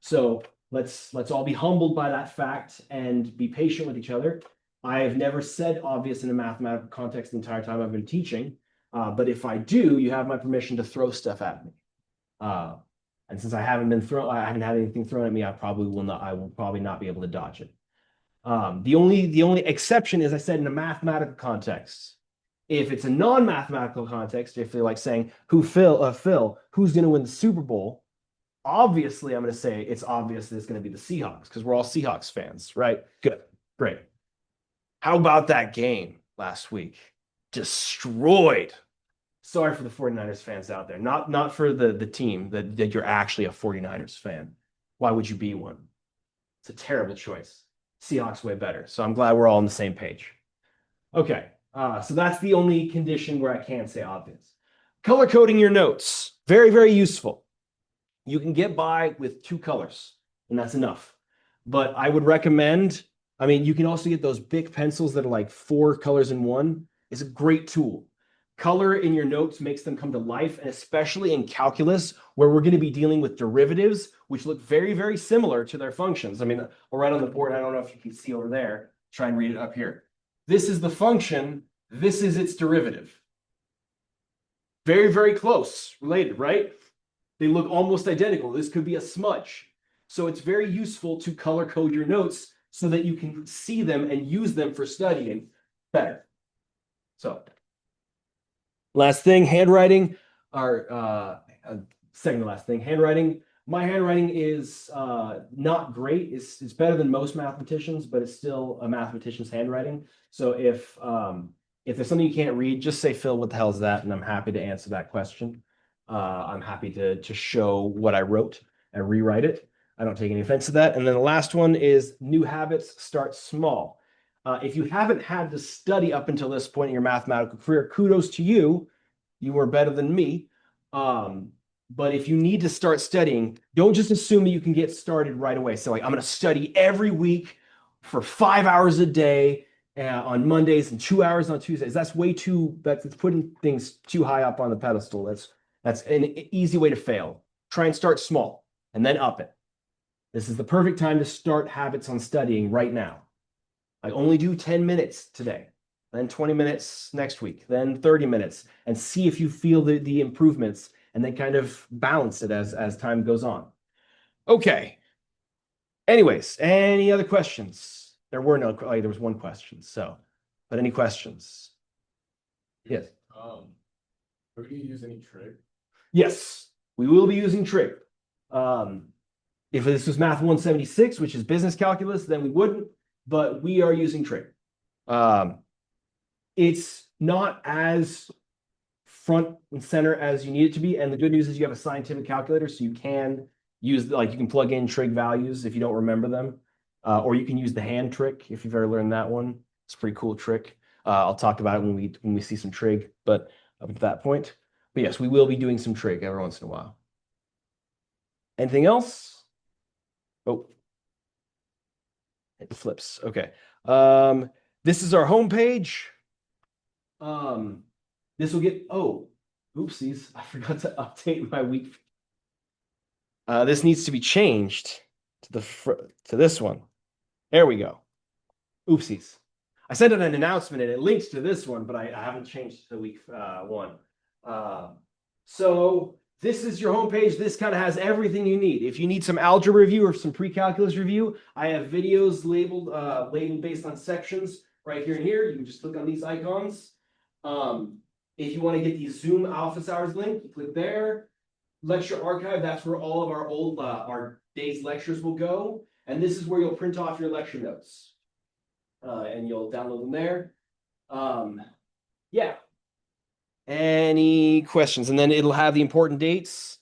So let's all be humbled by that fact and be patient with each other. I have never said obvious in a mathematical context the entire time I've been teaching, but if I do, you have my permission to throw stuff at me. And since I haven't had anything thrown at me, I will probably not be able to dodge it. The only exception is I said in a mathematical context. If it's a non-mathematical context, if they're like saying Phil, who's going to win the Super Bowl? Obviously, I'm going to say it's obvious that it's going to be the Seahawks because we're all Seahawks fans, right? Good, great. How about that game last week? Destroyed. Sorry for the 49ers fans out there. Not for the team that you're actually a 49ers fan. Why would you be one? It's a terrible choice. Seahawks way better. So I'm glad we're all on the same page. Okay. So that's the only condition where I can't say obvious. Color coding your notes. Very, very useful. You can get by with 2 colors, and that's enough. But I would recommend, you can also get those big pencils that are like 4 colors in one. It's a great tool. Color in your notes makes them come to life, and especially in calculus, where we're going to be dealing with derivatives, which look very, very similar to their functions. I'll write on the board. I don't know if you can see over there. Try and read it up here. This is the function. This is its derivative. Very, very close related, right? They look almost identical. This could be a smudge. So it's very useful to color code your notes so that you can see them and use them for studying better. So last thing, handwriting, or second to last thing, handwriting. My handwriting is not great. It's better than most mathematicians, but it's still a mathematician's handwriting. So if there's something you can't read, just say, Phil, what the hell is that? And I'm happy to answer that question. I'm happy to show what I wrote and rewrite it. I don't take any offense to that. And then the last one is new habits start small. If you haven't had to study up until this point in your mathematical career, kudos to you. You were better than me. But if you need to start studying, don't just assume that you can get started right away. So I'm going to study every week for 5 hours a day on Mondays and 2 hours on Tuesdays. That's putting things too high up on the pedestal. That's an easy way to fail. Try and start small and then up it. This is the perfect time to start habits on studying right now. I only do 10 minutes today, then 20 minutes next week, then 30 minutes, and see if you feel the improvements, and then kind of balance it as time goes on. Okay. Anyways, any other questions? There was one question. But any questions? Yes. Are we going to use any trig? Yes, we will be using trig. If this was Math 176, which is business calculus, then we wouldn't, but we are using trig. It's not as front and center as you need it to be, and the good news is you have a scientific calculator, so you can use, you can plug in trig values if you don't remember them, or you can use the hand trick if you've ever learned that one. It's a pretty cool trick. I'll talk about it when we see some trig, but up to that point. But yes, we will be doing some trig every once in a while. Anything else? Oh, it flips. Okay. This is our homepage. This will get, oopsies. I forgot to update my week. This needs to be changed to this one. There we go. Oopsies. I sent out an announcement and it links to this one, but I haven't changed to week 1. So this is your homepage. This kind of has everything you need. If you need some algebra review or some pre-calculus review, I have videos labeled based on sections right here and here. You can just click on these icons. If you want to get the Zoom office hours link, you click there. Lecture archive, that's where all of our old our day's lectures will go. And this is where you'll print off your lecture notes. And you'll download them there. Yeah. Any questions? And then it'll have the important dates.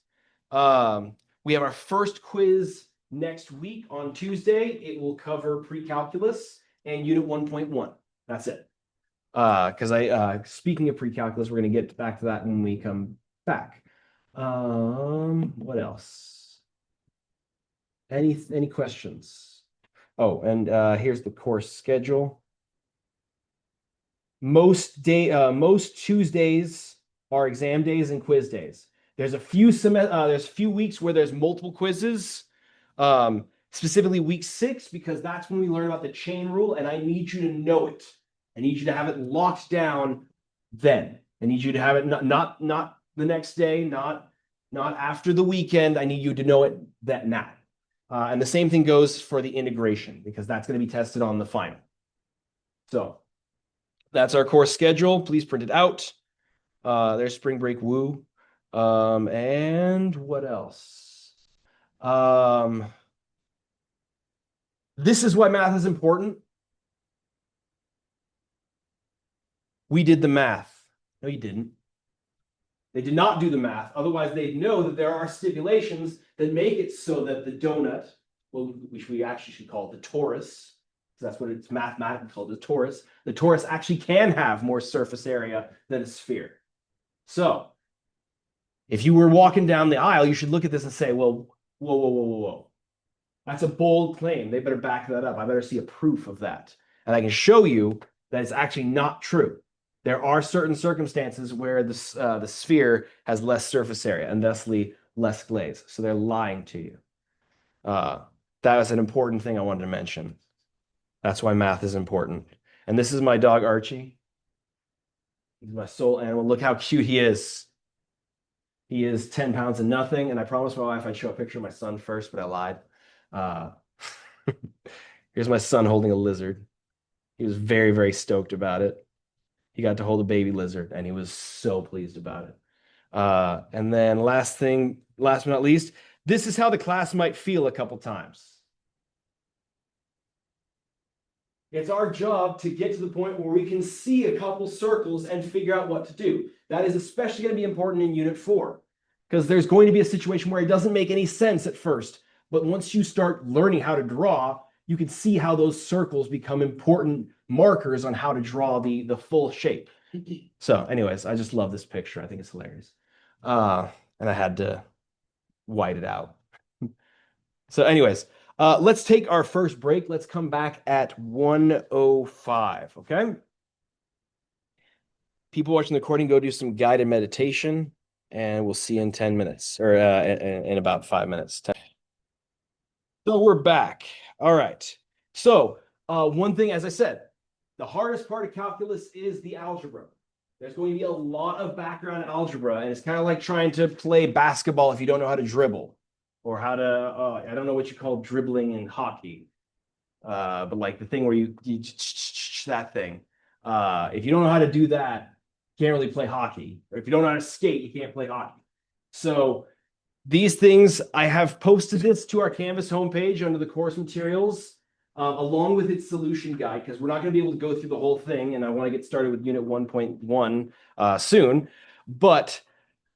We have our first quiz next week on Tuesday. It will cover pre-calculus and unit 1.1. That's it. Because speaking of pre-calculus, we're going to get back to that when we come back. What else? Any questions? Oh, and here's the course schedule. Most Tuesdays are exam days and quiz days. There's a few weeks where there's multiple quizzes, specifically week 6, because that's when we learn about the chain rule, and I need you to know it. I need you to have it locked down then. I need you to have it not the next day, not after the weekend. I need you to know it that now. And the same thing goes for the integration, because that's going to be tested on the final. So that's our course schedule. Please print it out. There's spring break woo. And what else? This is why math is important. We did the math. No, you didn't. They did not do the math. Otherwise, they'd know that there are stipulations that make it so that the donut, well, which we actually should call the torus, because that's what it's mathematically called, the torus actually can have more surface area than a sphere. So if you were walking down the aisle, you should look at this and say, well, whoa. That's a bold claim. They better back that up. I better see a proof of that. And I can show you that it's actually not true. There are certain circumstances where the sphere has less surface area and thusly less glaze. So they're lying to you. That was an important thing I wanted to mention. That's why math is important. And this is my dog, Archie. He's my soul animal. Look how cute he is. He is 10 pounds and nothing. And I promised my wife I'd show a picture of my son first, but I lied. Here's my son holding a lizard. He was very, very stoked about it. He got to hold a baby lizard, and he was so pleased about it. And then last but not least, this is how the class might feel a couple times. It's our job to get to the point where we can see a couple circles and figure out what to do. That is especially going to be important in Unit 4, because there's going to be a situation where it doesn't make any sense at first. But once you start learning how to draw, you can see how those circles become important markers on how to draw the full shape. So anyways, I just love this picture. I think it's hilarious. And I had to white it out. So anyways, let's take our first break. Let's come back at 1:05, okay? People watching the recording, go do some guided meditation, and we'll see you in 10 minutes, or in about 5 minutes. So we're back. All right. So one thing, as I said, the hardest part of calculus is the algebra. There's going to be a lot of background algebra, and it's kind of like trying to play basketball if you don't know how to dribble, or how to, I don't know what you call dribbling in hockey, but like the thing where you that thing. If you don't know how to do that, you can't really play hockey. Or if you don't know how to skate, you can't play hockey. So these things, I have posted this to our Canvas homepage under the course materials, along with its solution guide, because we're not going to be able to go through the whole thing, and I want to get started with Unit 1.1 soon. But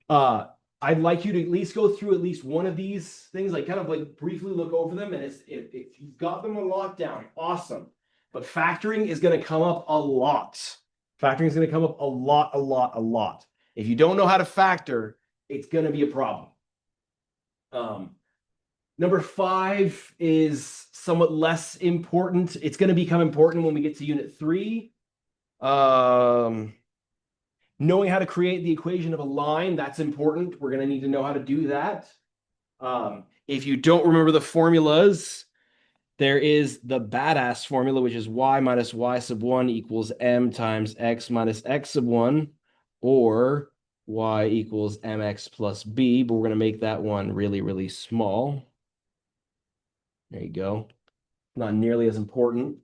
I'd like you to at least go through at least one of these things, like kind of like briefly look over them, and if you've got them on lockdown, awesome. But factoring is going to come up a lot. Factoring is going to come up a lot. If you don't know how to factor, it's going to be a problem. Number 5 is somewhat less important. It's going to become important when we get to Unit 3. Knowing how to create the equation of a line, that's important. We're going to need to know how to do that. If you don't remember the formulas, there is the badass formula, which is y minus y sub 1 equals m times x minus x sub 1, or y equals mx plus b, but we're going to make that one really, really small. There you go. Not nearly as important.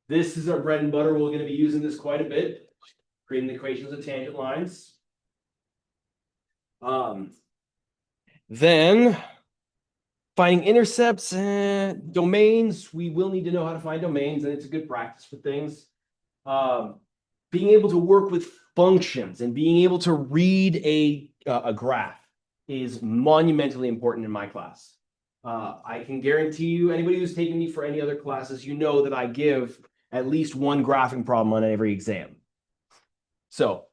This is our bread and butter. We're going to be using this quite a bit, creating the equations of tangent lines. Then finding intercepts and domains. We will need to know how to find domains, and it's a good practice for things. Being able to work with functions and being able to read a graph is monumentally important in my class. I can guarantee you, anybody who's taken me for any other classes, you know that I give at least one graphing problem on every exam. So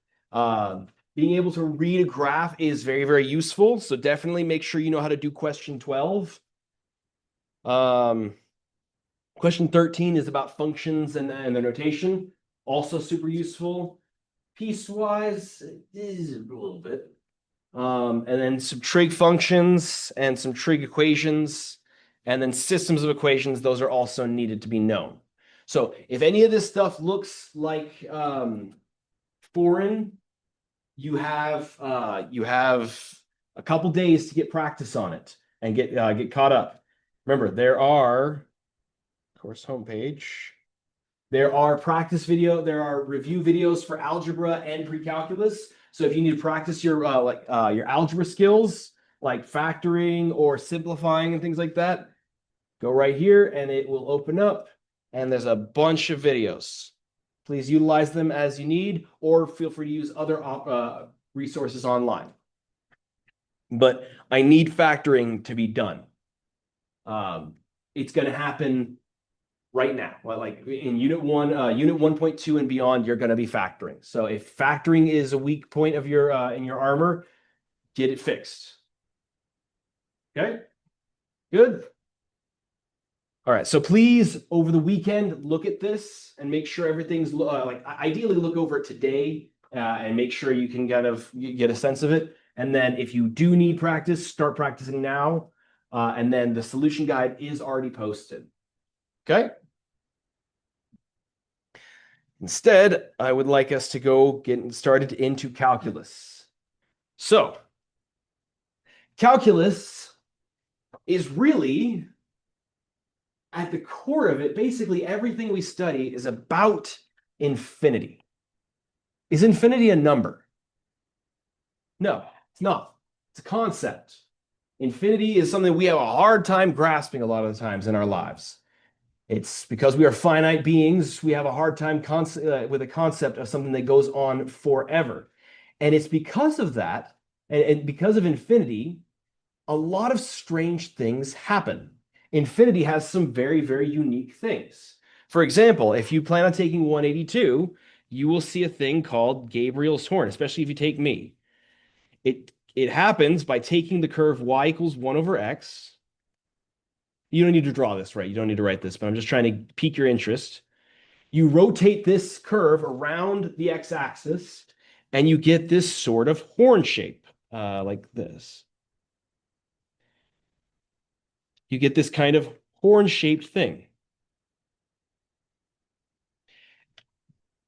being able to read a graph is very, very useful. So definitely make sure you know how to do question 12. Question 13 is about functions and their notation. Also super useful. Piecewise is a little bit. and then some trig functions and some trig equations, and then systems of equations. Those are also needed to be known. So if any of this stuff looks like foreign, you have a couple days to get practice on it and get caught up. Remember, there are course homepage. There are review videos for algebra and pre-calculus. So if you need to practice your algebra skills, like factoring or simplifying and things like that, go right here and it will open up. And there's a bunch of videos. Please utilize them as you need, or feel free to use other resources online. But I need factoring to be done. It's going to happen right now. Like in unit 1.2 and beyond, you're going to be factoring. So if factoring is a weak point of your in your armor, get it fixed. Okay, good. All right, so please, over the weekend, look at this and make sure everything's ideally look over it today and make sure you can kind of get a sense of it. And then if you do need practice, start practicing now. And then the solution guide is already posted. Okay. Instead, I would like us to go get started into calculus. So, calculus is really, at the core of it, basically everything we study is about infinity. Is infinity a number? No, it's not. It's a concept. Infinity is something we have a hard time grasping a lot of the times in our lives. It's because we are finite beings, we have a hard time with a concept of something that goes on forever. And it's because of that, and because of infinity, a lot of strange things happen. Infinity has some very, very unique things. For example, if you plan on taking 182, you will see a thing called Gabriel's horn, especially if you take me. It happens by taking the curve y equals 1 over x. You don't need to draw this, right? You don't need to write this, but I'm just trying to pique your interest. You rotate this curve around the x-axis, and you get this sort of horn shape, like this. You get this kind of horn-shaped thing.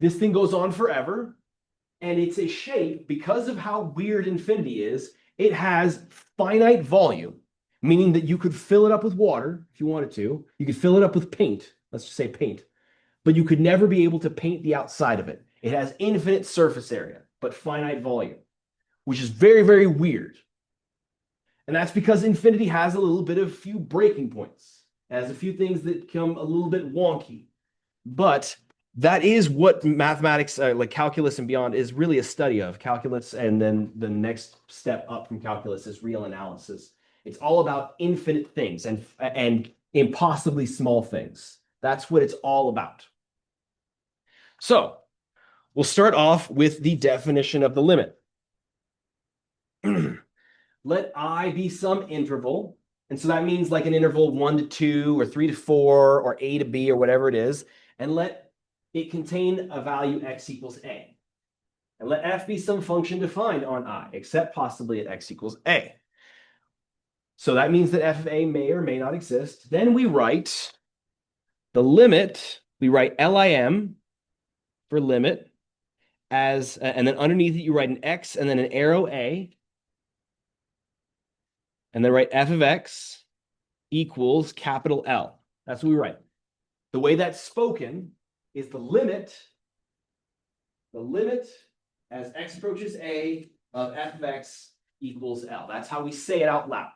This thing goes on forever, and it's a shape, because of how weird infinity is, it has finite volume, meaning that you could fill it up with water if you wanted to. You could fill it up with paint. Let's just say paint. But you could never be able to paint the outside of it. It has infinite surface area, but finite volume, which is very, very weird. And that's because infinity has a little bit of few breaking points. It has a few things that become a little bit wonky. But that is what mathematics, like calculus and beyond, is really a study of. Calculus, and then the next step up from calculus is real analysis. It's all about infinite things and impossibly small things. That's what it's all about. So we'll start off with the definition of the limit. Let I be some interval. And so that means like an interval 1 to 2 or 3 to 4 or A to B or whatever it is. And let it contain a value x equals a. And let f be some function defined on I, except possibly at x equals a. So that means that f of a may or may not exist. Then we write the limit, we write lim for limit as, and then underneath it you write an x and then an arrow a. And then write f of x equals capital L. That's what we write. The way that's spoken is the limit as x approaches a of f of x equals L. That's how we say it out loud.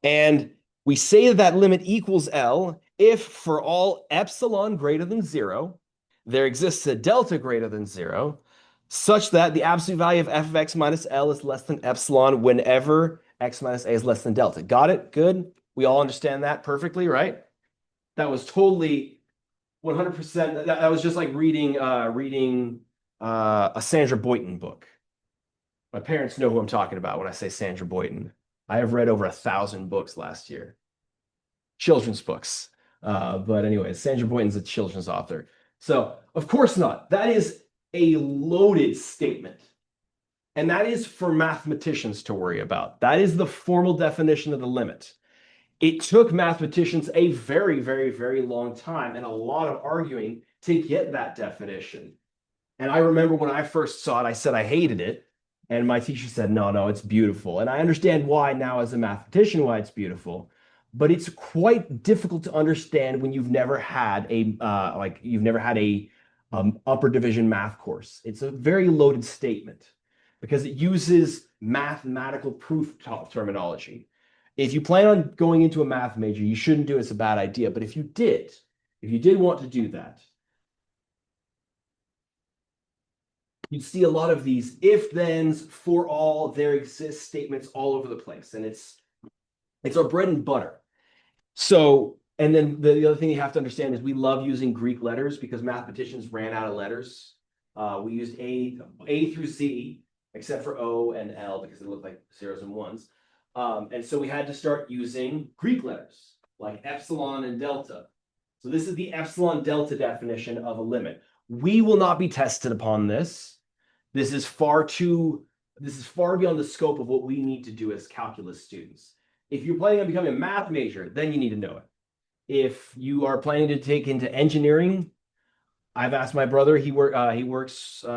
And we say that limit equals L if for all epsilon greater than 0, there exists a delta greater than 0, such that the absolute value of f of x minus L is less than epsilon whenever x minus a is less than delta. Got it? Good. We all understand that perfectly, right? That was totally 100%. That was just like reading a Sandra Boynton book. My parents know who I'm talking about when I say Sandra Boynton. I have read over 1,000 books last year. Children's books. But anyways, Sandra Boynton's a children's author. So, of course not. That is a loaded statement. And that is for mathematicians to worry about. That is the formal definition of the limit. It took mathematicians a very, very, very long time and a lot of arguing to get that definition. And I remember when I first saw it, I said I hated it. And my teacher said, no, no, it's beautiful. And I understand why now as a mathematician, why it's beautiful. But it's quite difficult to understand when you've never had a upper division math course. It's a very loaded statement because it uses mathematical proof terminology. If you plan on going into a math major, you shouldn't do it. It's a bad idea. But if you did want to do that, you see a lot of these if-thens, for all, there exists statements all over the place. And it's our bread and butter. So, and then the other thing you have to understand is we love using Greek letters because mathematicians ran out of letters. We used A through Z, except for O and L because they look like zeros and ones. And so we had to start using Greek letters like epsilon and delta. So this is the epsilon delta definition of a limit. We will not be tested upon this. This is far beyond the scope of what we need to do as calculus students. If you're planning on becoming a math major, then you need to know it. If you are planning to take into engineering, I've asked my brother, he works as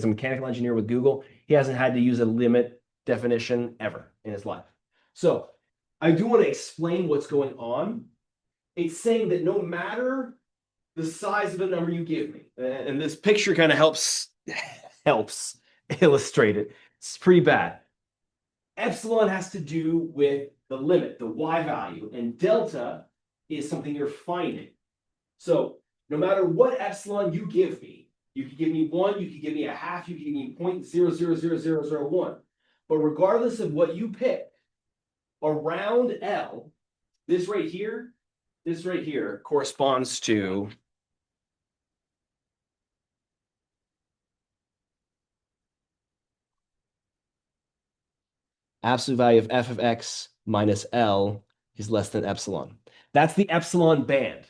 a mechanical engineer with Google. He hasn't had to use a limit definition ever in his life. So I do want to explain what's going on. It's saying that no matter the size of the number you give me, and this picture kind of helps illustrate it. It's pretty bad. Epsilon has to do with the limit, the y value, and delta is something you're finding. So no matter what epsilon you give me, you could give me 1, you could give me a half, you could give me 0.000001. But regardless of what you pick, around L, this right here corresponds to absolute value of f of x minus L is less than epsilon. That's the epsilon band.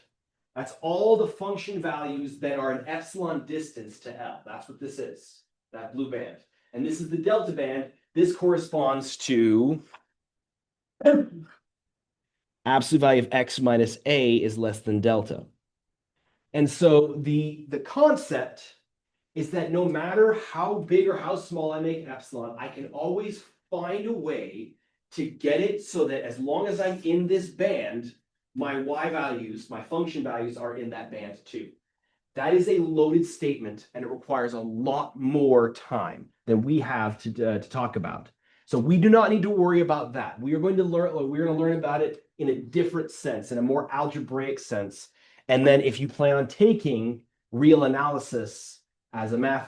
That's all the function values that are an epsilon distance to L. That's what this is, that blue band. And this is the delta band. This corresponds to absolute value of x minus a is less than delta. And so the concept is that no matter how big or how small I make epsilon, I can always find a way to get it so that as long as I'm in this band, my y values, my function values are in that band too. That is a loaded statement and it requires a lot more time than we have to talk about. So we do not need to worry about that. We're going to learn about it in a different sense, in a more algebraic sense. And then if you plan on taking real analysis as a math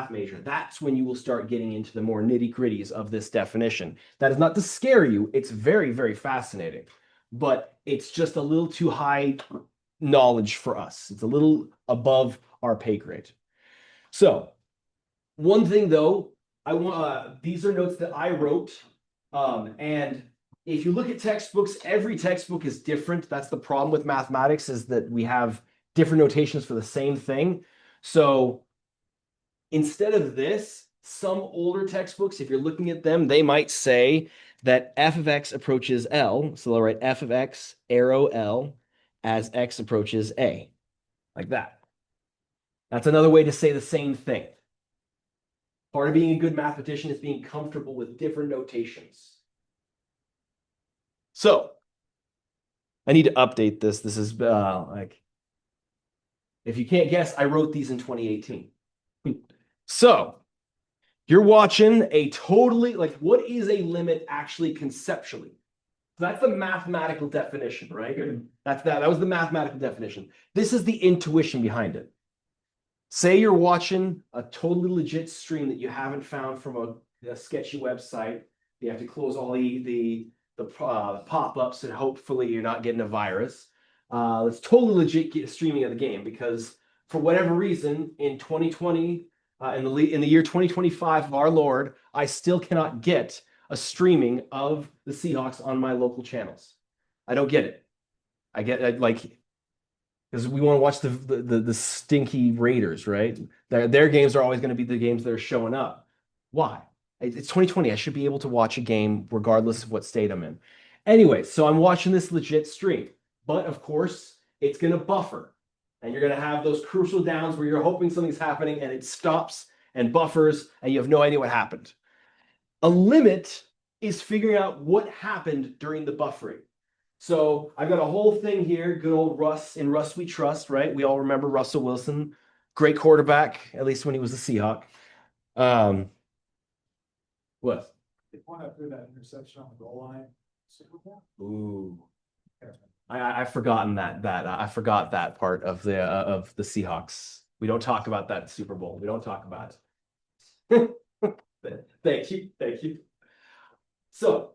major, that's when you will start getting into the more nitty-gritties of this definition. That is not to scare you. It's very, very fascinating, but it's just a little too high knowledge for us. It's a little above our pay grade. So one thing though, these are notes that I wrote, and if you look at textbooks, every textbook is different. That's the problem with mathematics, is that we have different notations for the same thing. So instead of this, some older textbooks, if you're looking at them, they might say that f of x approaches L. So they'll write f of x arrow L as x approaches A, like that. That's another way to say the same thing. Part of being a good mathematician is being comfortable with different notations. So I need to update this. This is if you can't guess, I wrote these in 2018. So you're watching a totally, what is a limit actually conceptually? So that's the mathematical definition, right? That was the mathematical definition. This is the intuition behind it. Say you're watching a totally legit stream that you haven't found from a sketchy website. You have to close all the pop-ups and hopefully you're not getting a virus. It's totally legit streaming of the game because for whatever reason in 2020, in the year 2025 of our Lord, I still cannot get a streaming of the Seahawks on my local channels. I don't get it. because we want to watch the stinky Raiders, right? Their games are always going to be the games that are showing up. Why? It's 2020. I should be able to watch a game regardless of what state I'm in. Anyway, so I'm watching this legit stream, but of course, it's going to buffer. And you're going to have those crucial downs where you're hoping something's happening and it stops and buffers and you have no idea what happened. A limit is figuring out what happened during the buffering. So I've got a whole thing here, good old Russ, in Russ we trust, right? We all remember Russell Wilson, great quarterback, at least when he was a Seahawk. What? They point out through that interception on the goal line. Super Bowl. Ooh. I've forgotten that I forgot that part of the Seahawks. We don't talk about that Super Bowl. We don't talk about it. Thank you. So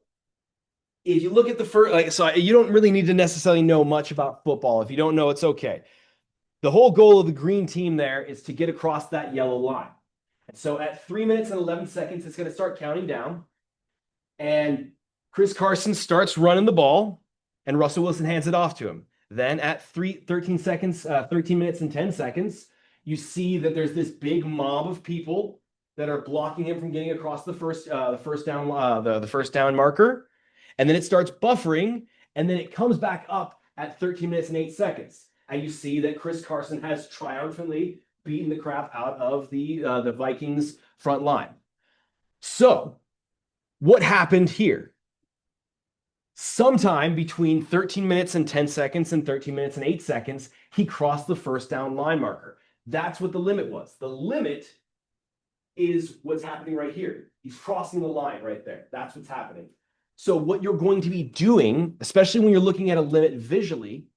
if you look at the first, so you don't really need to necessarily know much about football. If you don't know, it's okay. The whole goal of the green team there is to get across that yellow line. And so at 3 minutes and 11 seconds, it's going to start counting down. And Chris Carson starts running the ball, and Russell Wilson hands it off to him. Then at 13 minutes and 10 seconds, you see that there's this big mob of people that are blocking him from getting across the first down marker. And then it starts buffering, and then it comes back up at 13 minutes and 8 seconds. And you see that Chris Carson has triumphantly beaten the crap out of the Vikings front line. So what happened here? Sometime between 13 minutes and 10 seconds and 13 minutes and 8 seconds, he crossed the first down line marker. That's what the limit was. The limit is what's happening right here. He's crossing the line right there. That's what's happening. So what you're going to be doing, especially when you're looking at a limit visually,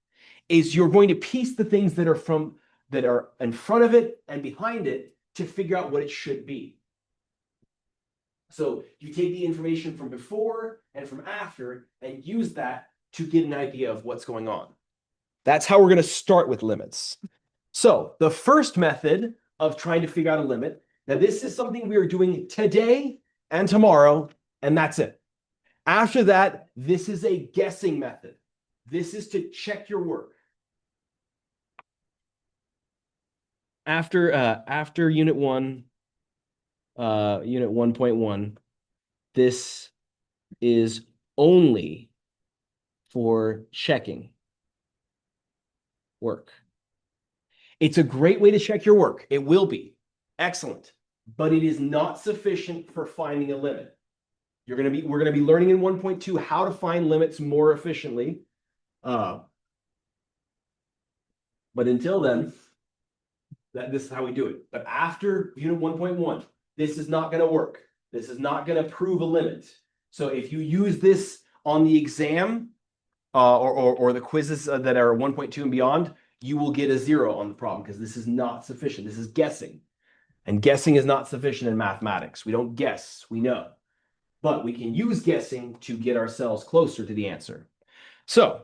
is you're going to piece the things that are in front of it and behind it to figure out what it should be. So you take the information from before and from after and use that to get an idea of what's going on. That's how we're going to start with limits. So the first method of trying to figure out a limit, now this is something we are doing today and tomorrow, and that's it. After that, this is a guessing method. This is to check your work. After unit 1, unit 1.1, this is only for checking work. It's a great way to check your work. It will be excellent, but it is not sufficient for finding a limit. We're going to be learning in 1.2 how to find limits more efficiently. But until then, this is how we do it. But after unit 1.1, this is not going to work. This is not going to prove a limit. So if you use this on the exam or the quizzes that are 1.2 and beyond, you will get a 0 on the problem because this is not sufficient. This is guessing. And guessing is not sufficient in mathematics. We don't guess, we know. But we can use guessing to get ourselves closer to the answer. So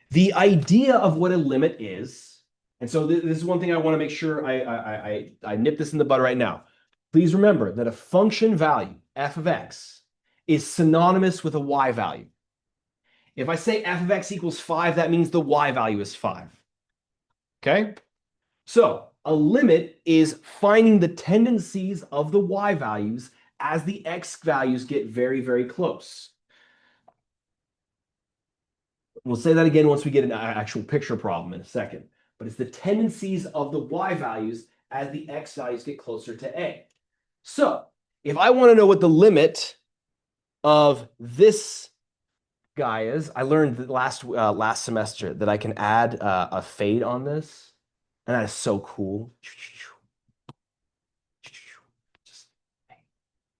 the idea of what a limit is, and so this is one thing I want to make sure I nip this in the bud right now. Please remember that a function value, f of x, is synonymous with a y value. If I say f of x equals 5, that means the y value is 5. Okay? So a limit is finding the tendencies of the y values as the x values get very, very close. We'll say that again once we get an actual picture problem in a second. But it's the tendencies of the y values as the x values get closer to a. So if I want to know what the limit of this guy is, I learned that last semester that I can add a fade on this, and that is so cool. Just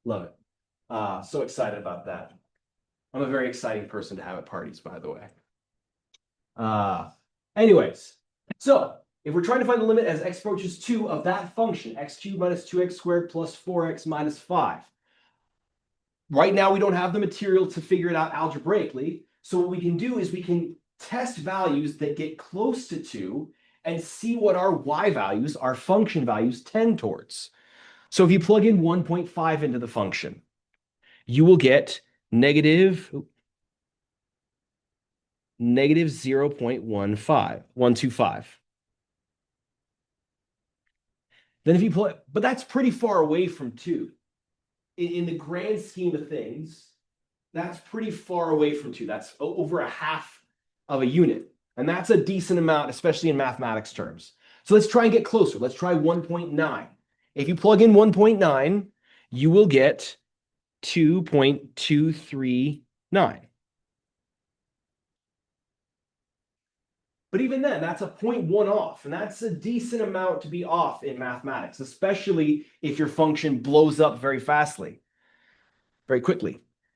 love it. So excited about that. I'm a very exciting person to have at parties, by the way. Anyways, so if we're trying to find the limit as x approaches 2 of that function, x cubed minus 2x squared plus 4x minus 5. Right now, we don't have the material to figure it out algebraically. So what we can do is we can test values that get close to 2 and see what our y values, our function values, tend towards. So if you plug in 1.5 into the function, you will get negative negative 0.125. Then if you play, but that's pretty far away from 2. In the grand scheme of things, that's pretty far away from 2. That's over a half of a unit. And that's a decent amount, especially in mathematics terms. So let's try and get closer. Let's try 1.9. If you plug in 1.9, you will get 2.239. But even then, that's a 0.1 off, and that's a decent amount to be off in mathematics, especially if your function blows up very quickly.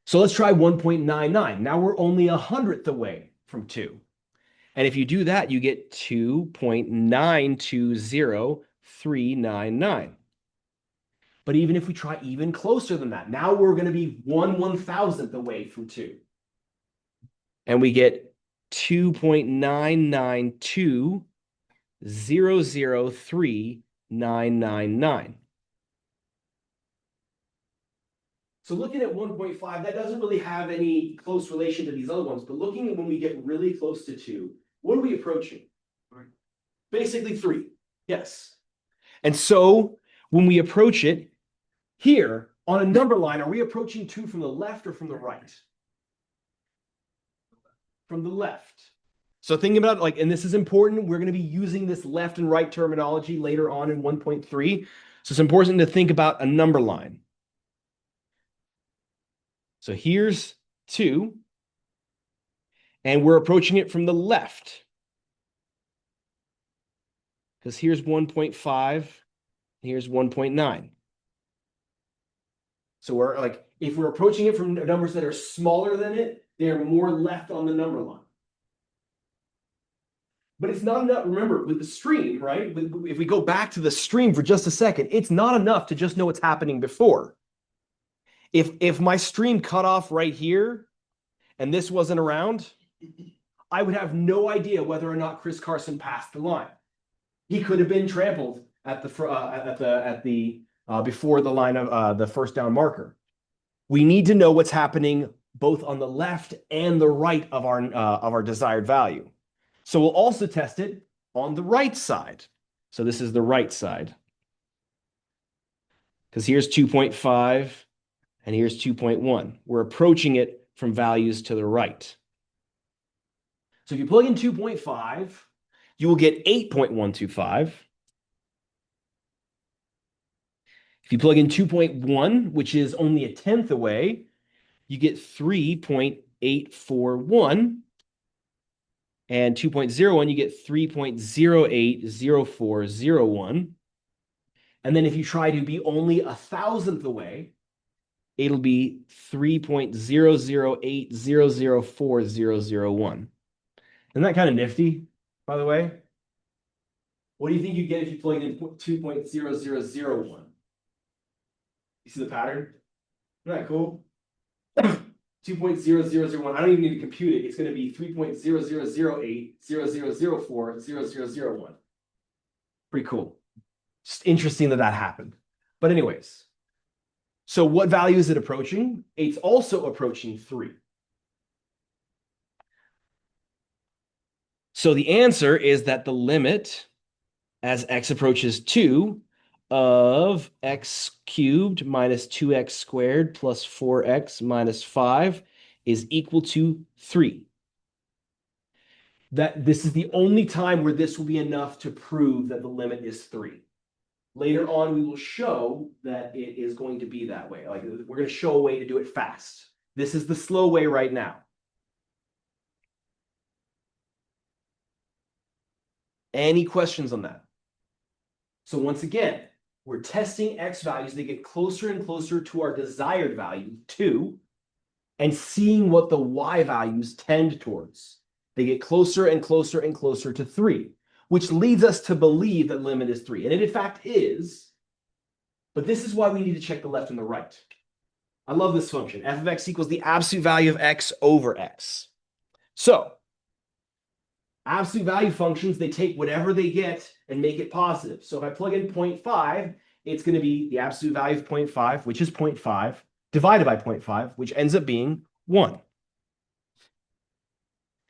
So let's try 1.99. Now we're only 100th away from 2. And if you do that, you get 2.920399. But even if we try even closer than that, now we're going to be 1/1000th away from 2. And we get 2.992003999. So looking at 1.5, that doesn't really have any close relation to these other ones, but looking at when we get really close to 2, what are we approaching? Basically 3, yes. And so when we approach it here on a number line, are we approaching 2 from the left or from the right? From the left. So thinking about like, and this is important, we're going to be using this left and right terminology later on in 1.3. So it's important to think about a number line. So here's 2, and we're approaching it from the left. Because here's 1.5, here's 1.9. So we're like, if we're approaching it from numbers that are smaller than it, they're more left on the number line. But it's not enough, remember, with the stream, right? If we go back to the stream for just a second, it's not enough to just know what's happening before. If my stream cut off right here and this wasn't around, I would have no idea whether or not Chris Carson passed the line. He could have been trampled at the before the line of the first down marker. We need to know what's happening both on the left and the right of our desired value. So we'll also test it on the right side. So this is the right side. Because here's 2.5 and here's 2.1. We're approaching it from values to the right. So if you plug in 2.5, you will get 8.125. If you plug in 2.1, which is only a 10th away, you get 3.841. And 2.01, you get 3.080401. And then if you try to be only 1,000th away, it'll be 3.008004001. Isn't that kind of nifty, by the way? What do you think you get if you plug in 2.0001? You see the pattern? Isn't that cool? 2.0001. I don't even need to compute it. It's going to be 3.000800040001. Pretty cool. Just interesting that happened. But anyways, so what value is it approaching? It's also approaching 3. So the answer is that the limit as x approaches 2 of x cubed minus 2x squared plus 4x minus 5 is equal to 3. This is the only time where this will be enough to prove that the limit is 3. Later on, we will show that it is going to be that way. Like, we're going to show a way to do it fast. This is the slow way right now. Any questions on that? So once again, we're testing x values. They get closer and closer to our desired value, 2, and seeing what the y values tend towards. They get closer and closer and closer to 3, which leads us to believe that limit is 3. And it in fact is, but this is why we need to check the left and the right. I love this function. F of x equals the absolute value of x over x. So absolute value functions, they take whatever they get and make it positive. So if I plug in 0.5, it's going to be the absolute value of 0.5, which is 0.5, divided by 0.5, which ends up being 1.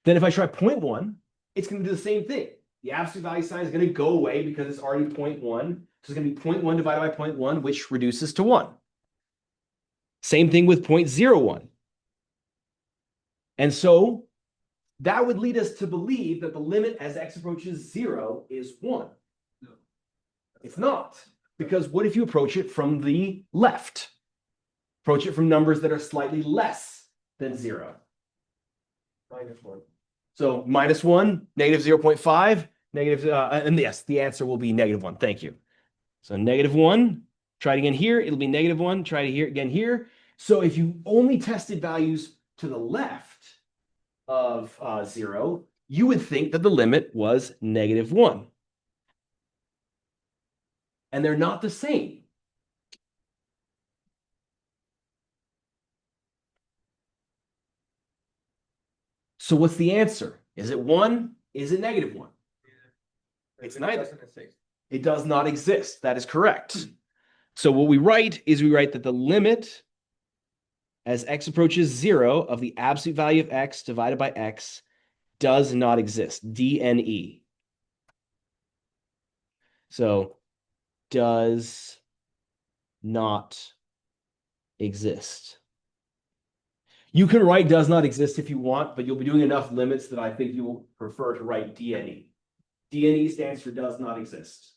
Then if I try 0.1, it's going to do the same thing. The absolute value sign is going to go away because it's already 0.1. So it's going to be 0.1 divided by 0.1, which reduces to 1. Same thing with 0.01. And so that would lead us to believe that the limit as x approaches 0 is 1. No. It's not. Because what if you approach it from the left? Approach it from numbers that are slightly less than 0. -1. So -1, -0.5, and yes, the answer will be -1. Thank you. So -1, try it again here. It'll be -1. Try it here again here. So if you only tested values to the left of 0, you would think that the limit was -1. And they're not the same. So what's the answer? Is it 1? Is it -1? It's neither. It does not exist. That is correct. So what we write is we write that the limit as x approaches 0 of the absolute value of x divided by x does not exist. DNE. So does not exist. You can write does not exist if you want, but you'll be doing enough limits that I think you will prefer to write DNE. DNE stands for does not exist.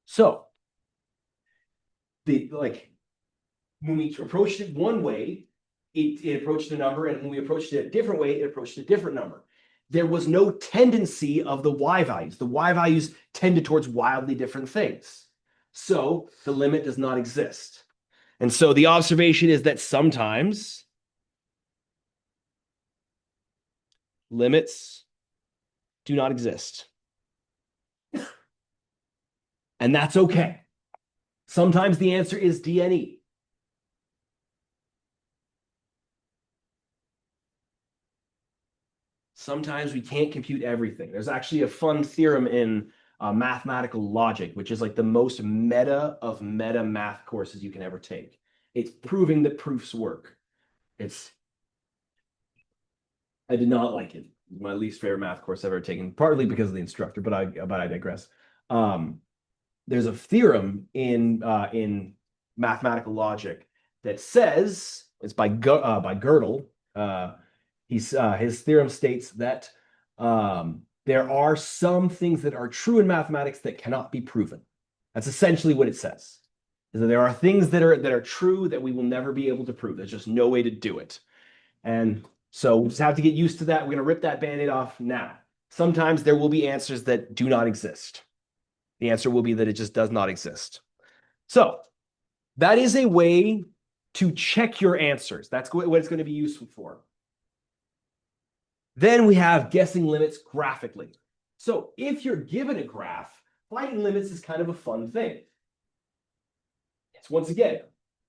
So, when we approached it one way, it approached a number, and when we approached it a different way, it approached a different number. There was no tendency of the y values. The y values tended towards wildly different things. So the limit does not exist. And so the observation is that sometimes limits do not exist. And that's okay. Sometimes the answer is DNE. Sometimes we can't compute everything. There's actually a fun theorem in mathematical logic, which is like the most meta of meta math courses you can ever take. It's proving that proofs work. I did not like it. My least favorite math course I've ever taken, partly because of the instructor, but I digress. There's a theorem in mathematical logic that says it's by Gödel. His theorem states that there are some things that are true in mathematics that cannot be proven. That's essentially what it says. Is that there are things that are true that we will never be able to prove. There's just no way to do it. And so we just have to get used to that. We're going to rip that Band-Aid off now. Sometimes there will be answers that do not exist. The answer will be that it just does not exist. So that is a way to check your answers. That's what it's going to be useful for. Then we have guessing limits graphically. So if you're given a graph, finding limits is kind of a fun thing. It's once again,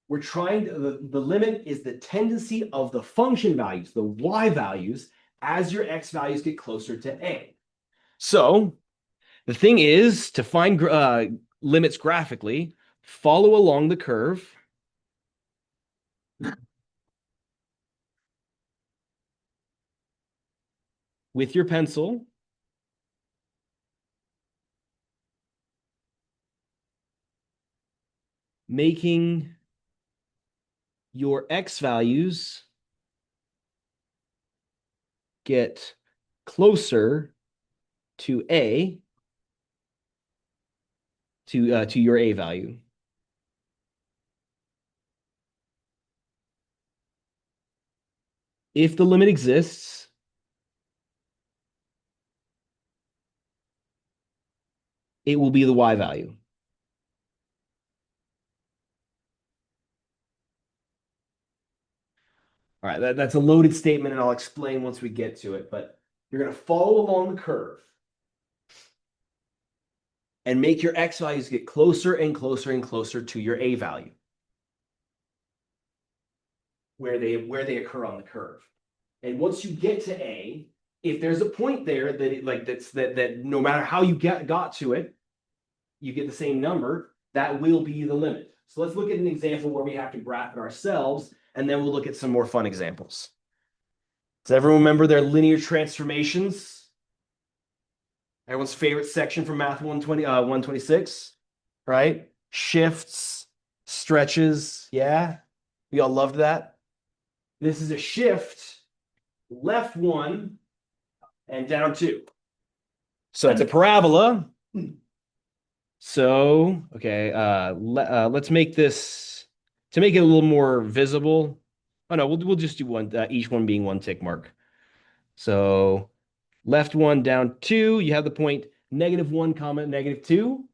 we're trying to, the limit is the tendency of the function values, the y values, as your x values get closer to a. So the thing is, to find limits graphically, follow along the curve. With your pencil. Making your x values get closer to a, to your a value. If the limit exists, it will be the y value. All right, that's a loaded statement, and I'll explain once we get to it, but you're going to follow along the curve and make your x values get closer and closer and closer to your a value, where they occur on the curve. And once you get to a, if there's a point there that no matter how you got to it, you get the same number, that will be the limit. So let's look at an example where we have to graph it ourselves, and then we'll look at some more fun examples. Does everyone remember their linear transformations? Everyone's favorite section from Math 126, right? Shifts, stretches, yeah? We all loved that. This is a shift, left 1 and down 2. So it's a parabola. So, okay, let's make this, to make it a little more visible. Oh no, we'll just do one, each one being one tick mark. So left 1 down 2, you have the point -1 comma -2.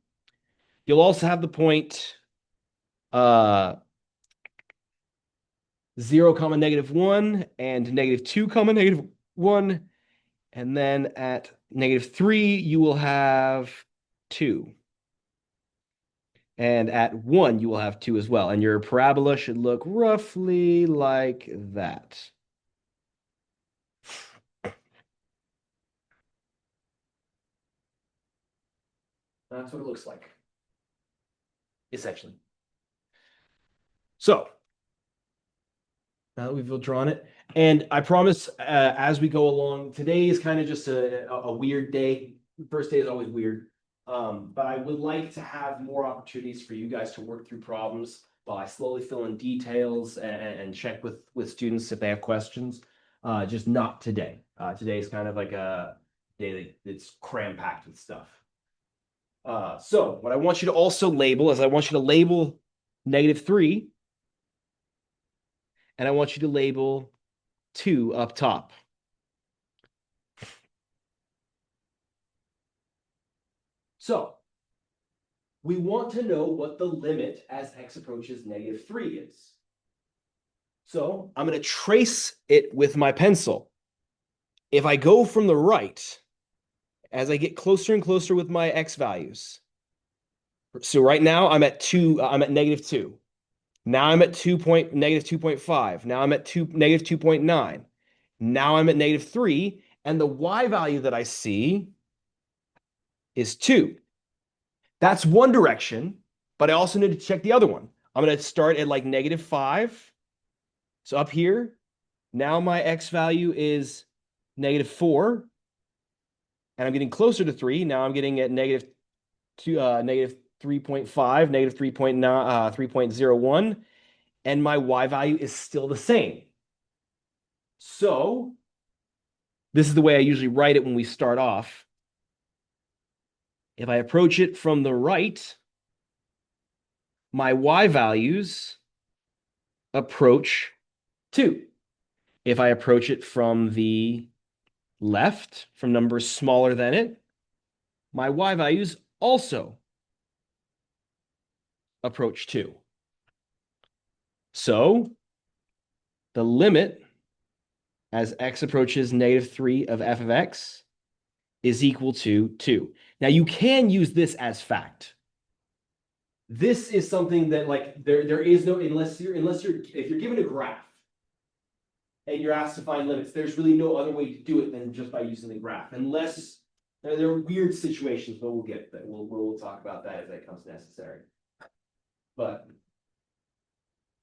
You'll also have the point 0 comma -1 and -2 comma -1. And then at -3, you will have 2. And at 1, you will have 2 as well. And your parabola should look roughly like that. That's what it looks like, essentially. So now that we've drawn it, and I promise as we go along, today is kind of just a weird day. The first day is always weird. But I would like to have more opportunities for you guys to work through problems while I slowly fill in details and check with students if they have questions. Just not today. Today is kind of like a day that's cram-packed with stuff. So what I want you to also label is I want you to label -3, and I want you to label 2 up top. So we want to know what the limit as x approaches -3 is. So I'm going to trace it with my pencil. If I go from the right, as I get closer and closer with my x values. So right now I'm at -2. Now I'm at -2.5. Now I'm at -2.9. Now I'm at -3. And the y value that I see is 2. That's one direction, but I also need to check the other one. I'm going to start at like -5. So up here, now my x value is -4. And I'm getting closer to 3. Now I'm getting at -3.5, -3.9, 3.01. And my y value is still the same. So this is the way I usually write it when we start off. If I approach it from the right, my y values approach 2. If I approach it from the left, from numbers smaller than it, my y values also approach 2. So the limit as x approaches -3 of f of x is equal to 2. Now you can use this as fact. This is something that like there is no, unless you're if you're given a graph and you're asked to find limits, there's really no other way to do it than just by using the graph, unless there are weird situations, but we'll get that. We'll talk about that as that comes necessary. But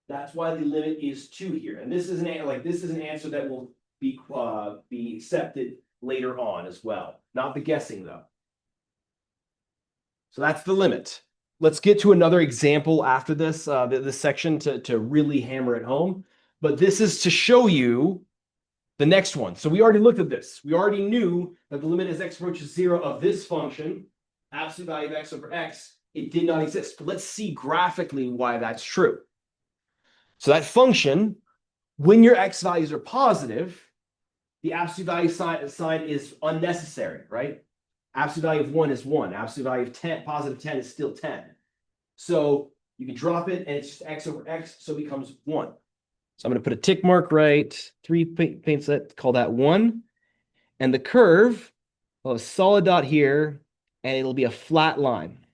that's why the limit is 2 here, and this is an answer that will be accepted later on as well. Not the guessing though. So that's the limit. Let's get to another example after this section to really hammer it home. But this is to show you the next one. So we already looked at this. We already knew that the limit as x approaches 0 of this function, absolute value of x over x, it did not exist. But let's see graphically why that's true. So that function, when your x values are positive, the absolute value sign is unnecessary, right? Absolute value of 1 is 1. Absolute value of 10, positive 10 is still 10. So you can drop it and it's just x over x, so it becomes 1. So I'm going to put a tick mark right, 3 paints that, call that 1. And the curve, will have a solid dot here, and it'll be a flat line.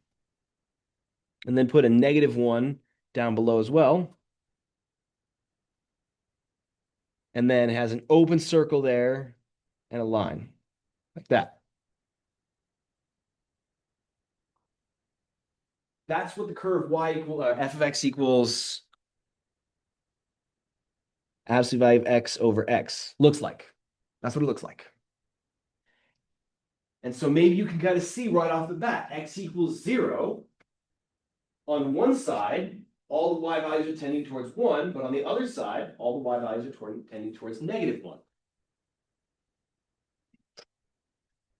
And then put a -1 down below as well. And then it has an open circle there and a line, like that. That's what the curve y equal f of x equals absolute value of x over x looks like. That's what it looks like. And so maybe you can kind of see right off the bat, x equals 0. On one side, all the y values are tending towards 1, but on the other side, all the y values are tending towards -1.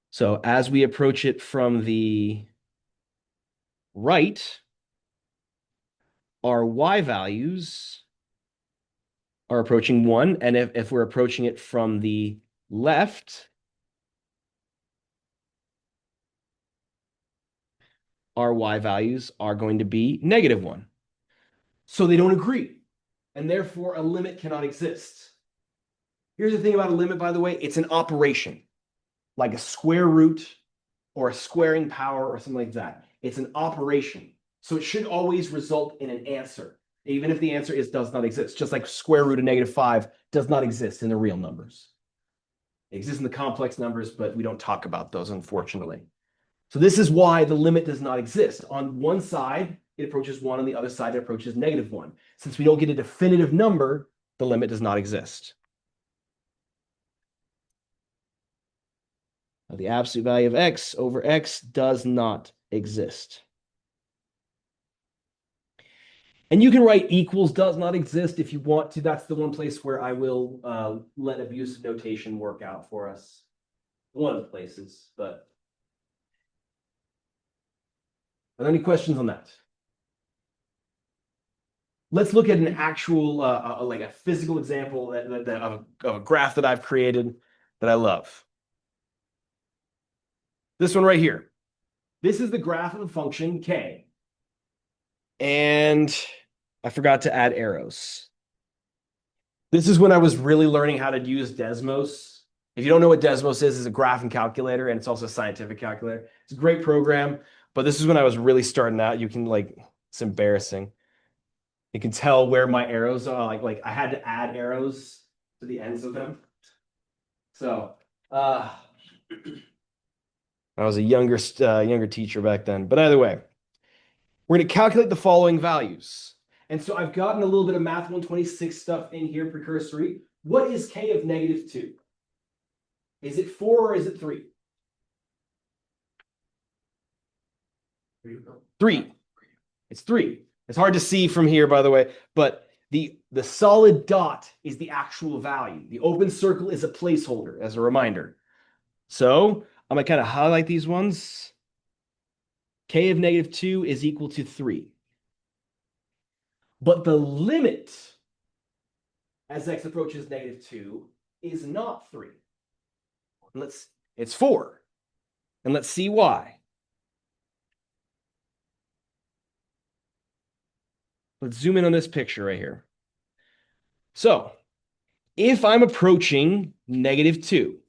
So as we approach it from the right, our y values are approaching 1. And if we're approaching it from the left, our y values are going to be -1. So they don't agree. And therefore, a limit cannot exist. Here's the thing about a limit, by the way. It's an operation, like a square root or a squaring power or something like that. It's an operation. So it should always result in an answer, even if the answer does not exist. Just like square root of -5 does not exist in the real numbers. It exists in the complex numbers, but we don't talk about those, unfortunately. So this is why the limit does not exist. On one side, it approaches 1. On the other side, it approaches -1. Since we don't get a definitive number, the limit does not exist. Now, the absolute value of x over x does not exist. And you can write equals does not exist if you want to. That's the one place where I will let abusive notation work out for us. One of the places, but are there any questions on that? Let's look at an actual, like a physical example of a graph that I've created that I love. This one right here. This is the graph of the function k. And I forgot to add arrows. This is when I was really learning how to use Desmos. If you don't know what Desmos is, it's a graphing calculator, and it's also a scientific calculator. It's a great program, but this is when I was really starting out. You can it's embarrassing. You can tell where my arrows are. Like I had to add arrows to the ends of them. So I was a younger teacher back then. But either way, we're going to calculate the following values. And so I've gotten a little bit of Math 126 stuff in here, precursory. What is k of -2? Is it 4 or is it 3? 3. It's 3. It's hard to see from here, by the way, but the solid dot is the actual value. The open circle is a placeholder, as a reminder. So I'm going to kind of highlight these ones. K of -2 is equal to 3. But the limit as x approaches -2 is not 3. It's 4. And let's see why. Let's zoom in on this picture right here. So if I'm approaching -2,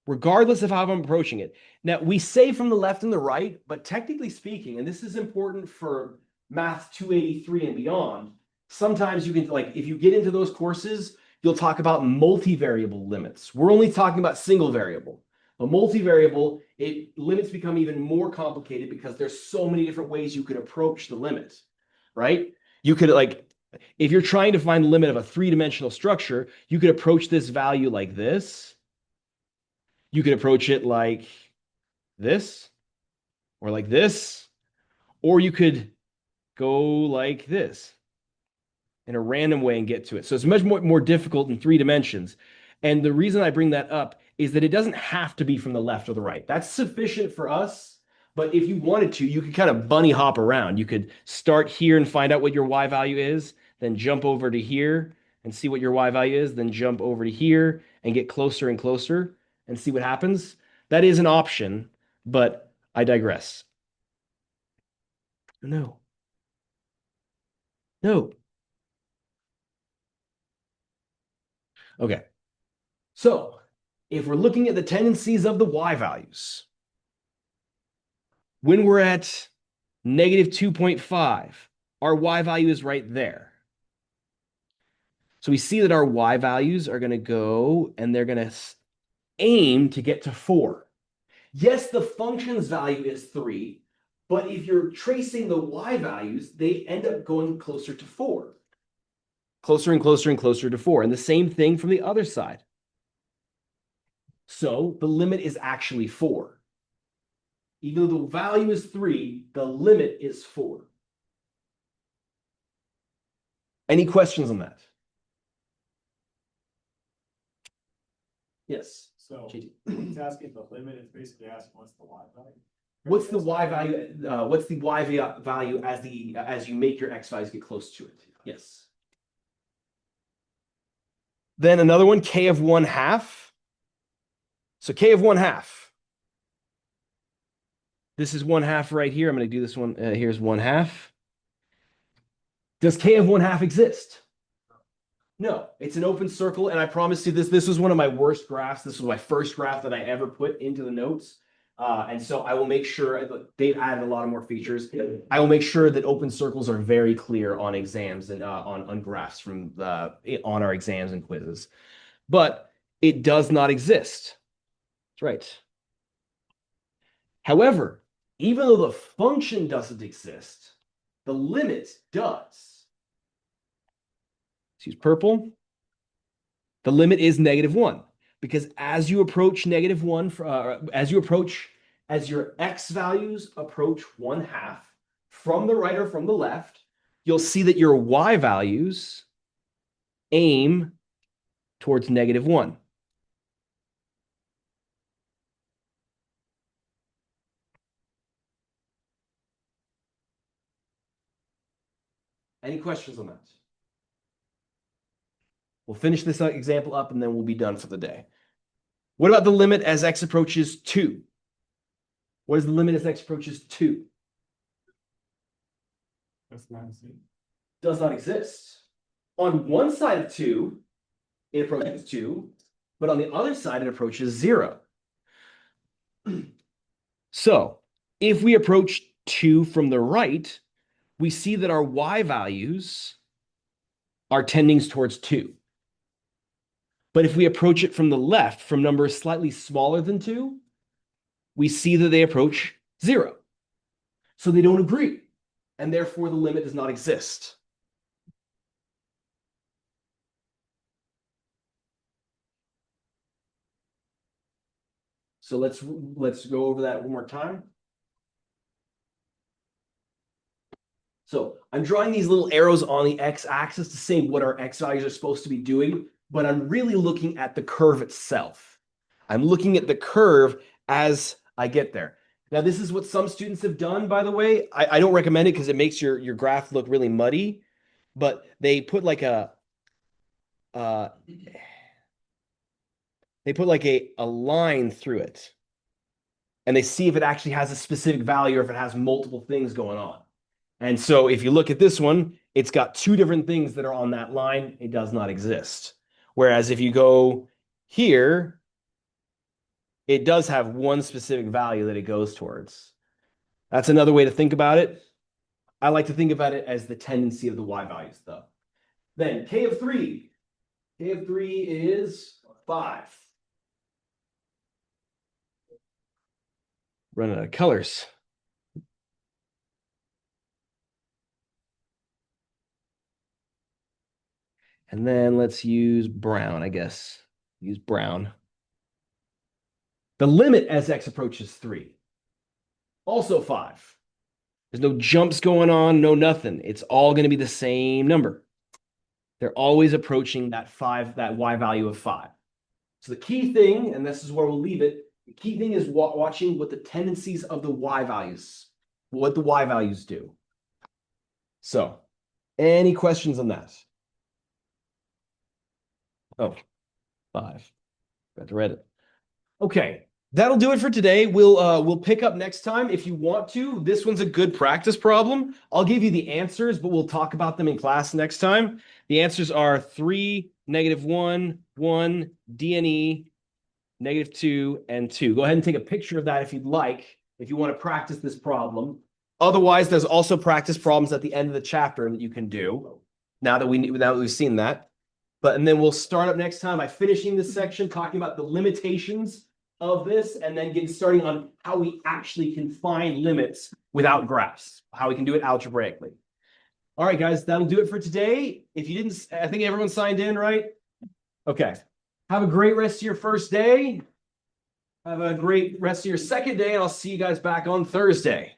regardless of how I'm approaching it. Now, we say from the left and the right, but technically speaking, and this is important for Math 283 and beyond, sometimes you can, if you get into those courses, you'll talk about multivariable limits. We're only talking about single variable. A multivariable, limits become even more complicated because there's so many different ways you could approach the limit, right? You could, if you're trying to find the limit of a 3-dimensional structure, you could approach this value like this. You could approach it like this, or like this, or you could go like this in a random way and get to it. So it's much more difficult in 3 dimensions. And the reason I bring that up is that it doesn't have to be from the left or the right. That's sufficient for us. But if you wanted to, you could kind of bunny hop around. You could start here and find out what your y value is, then jump over to here and see what your y value is, then jump over to here and get closer and closer and see what happens. That is an option, but I digress. No. Okay. So if we're looking at the tendencies of the y values, when we're at -2.5, our y value is right there. So we see that our y values are going to go and they're going to aim to get to 4. Yes, the function's value is 3, But if you're tracing the y values, they end up going closer to 4. Closer and closer and closer to 4. And the same thing from the other side. So the limit is actually 4. Even though the value is 3, the limit is 4. Any questions on that? Yes. So JT. it's asking the limit, it's basically asking what's the y value? What's the y value? What's the y value as you make your x values get close to it? Yes. Then another one, k of 1/2. So k of 1/2. This is 1/2 right here. I'm going to do this one. Here's 1/2. Does k of 1/2 exist? No, it's an open circle. And I promise you this, this was one of my worst graphs. This was my first graph that I ever put into the notes. And so I will make sure they've added a lot of more features. I will make sure that open circles are very clear on exams and on graphs from on our exams and quizzes. But it does not exist. That's right. However, even though the function doesn't exist, the limit does. Let's use purple. The limit is -1 because as you approach -1, as your x values approach 1/2 from the right or from the left, you'll see that your y values aim towards -1. Any questions on that? We'll finish this example up and then we'll be done for the day. What about the limit as x approaches 2? What is the limit as x approaches 2? That's not see. Does not exist. On one side of 2, it approaches 2, but on the other side, it approaches 0. So if we approach 2 from the right, we see that our y values are tending towards 2. But if we approach it from the left, from numbers slightly smaller than 2, we see that they approach 0. So they don't agree, and therefore the limit does not exist. So let's go over that one more time. So I'm drawing these little arrows on the x-axis to say what our x values are supposed to be doing, but I'm really looking at the curve itself. I'm looking at the curve as I get there. Now, this is what some students have done, by the way. I don't recommend it because it makes your graph look really muddy, but they put like a line through it, and they see if it actually has a specific value or if it has multiple things going on. And so if you look at this one, it's got 2 different things that are on that line. It does not exist. Whereas if you go here, it does have one specific value that it goes towards. That's another way to think about it. I like to think about it as the tendency of the y values, though. Then k of 3. K of 3 is 5. Running out of colors. And then let's use brown, I guess. Use brown. The limit as x approaches 3. Also 5. There's no jumps going on, no nothing. It's all going to be the same number. They're always approaching that y value of 5. So the key thing, and this is where we'll leave it, the key thing is watching what the tendencies of the y values, what the y values do. So, any questions on that? Oh, 5. Got to read it. Okay, that'll do it for today. We'll pick up next time if you want to. This one's a good practice problem. I'll give you the answers, but we'll talk about them in class next time. The answers are 3, -1, 1, DNE, -2, and 2. Go ahead and take a picture of that if you'd like, if you want to practice this problem. Otherwise, there's also practice problems at the end of the chapter that you can do now that we've seen that. And then we'll start up next time by finishing this section, talking about the limitations of this and then get starting on how we actually can find limits without graphs, how we can do it algebraically. All right, guys, that'll do it for today. If you didn't, I think everyone signed in, right? Okay. Have a great rest of your first day. Have a great rest of your second day, and I'll see you guys back on Thursday.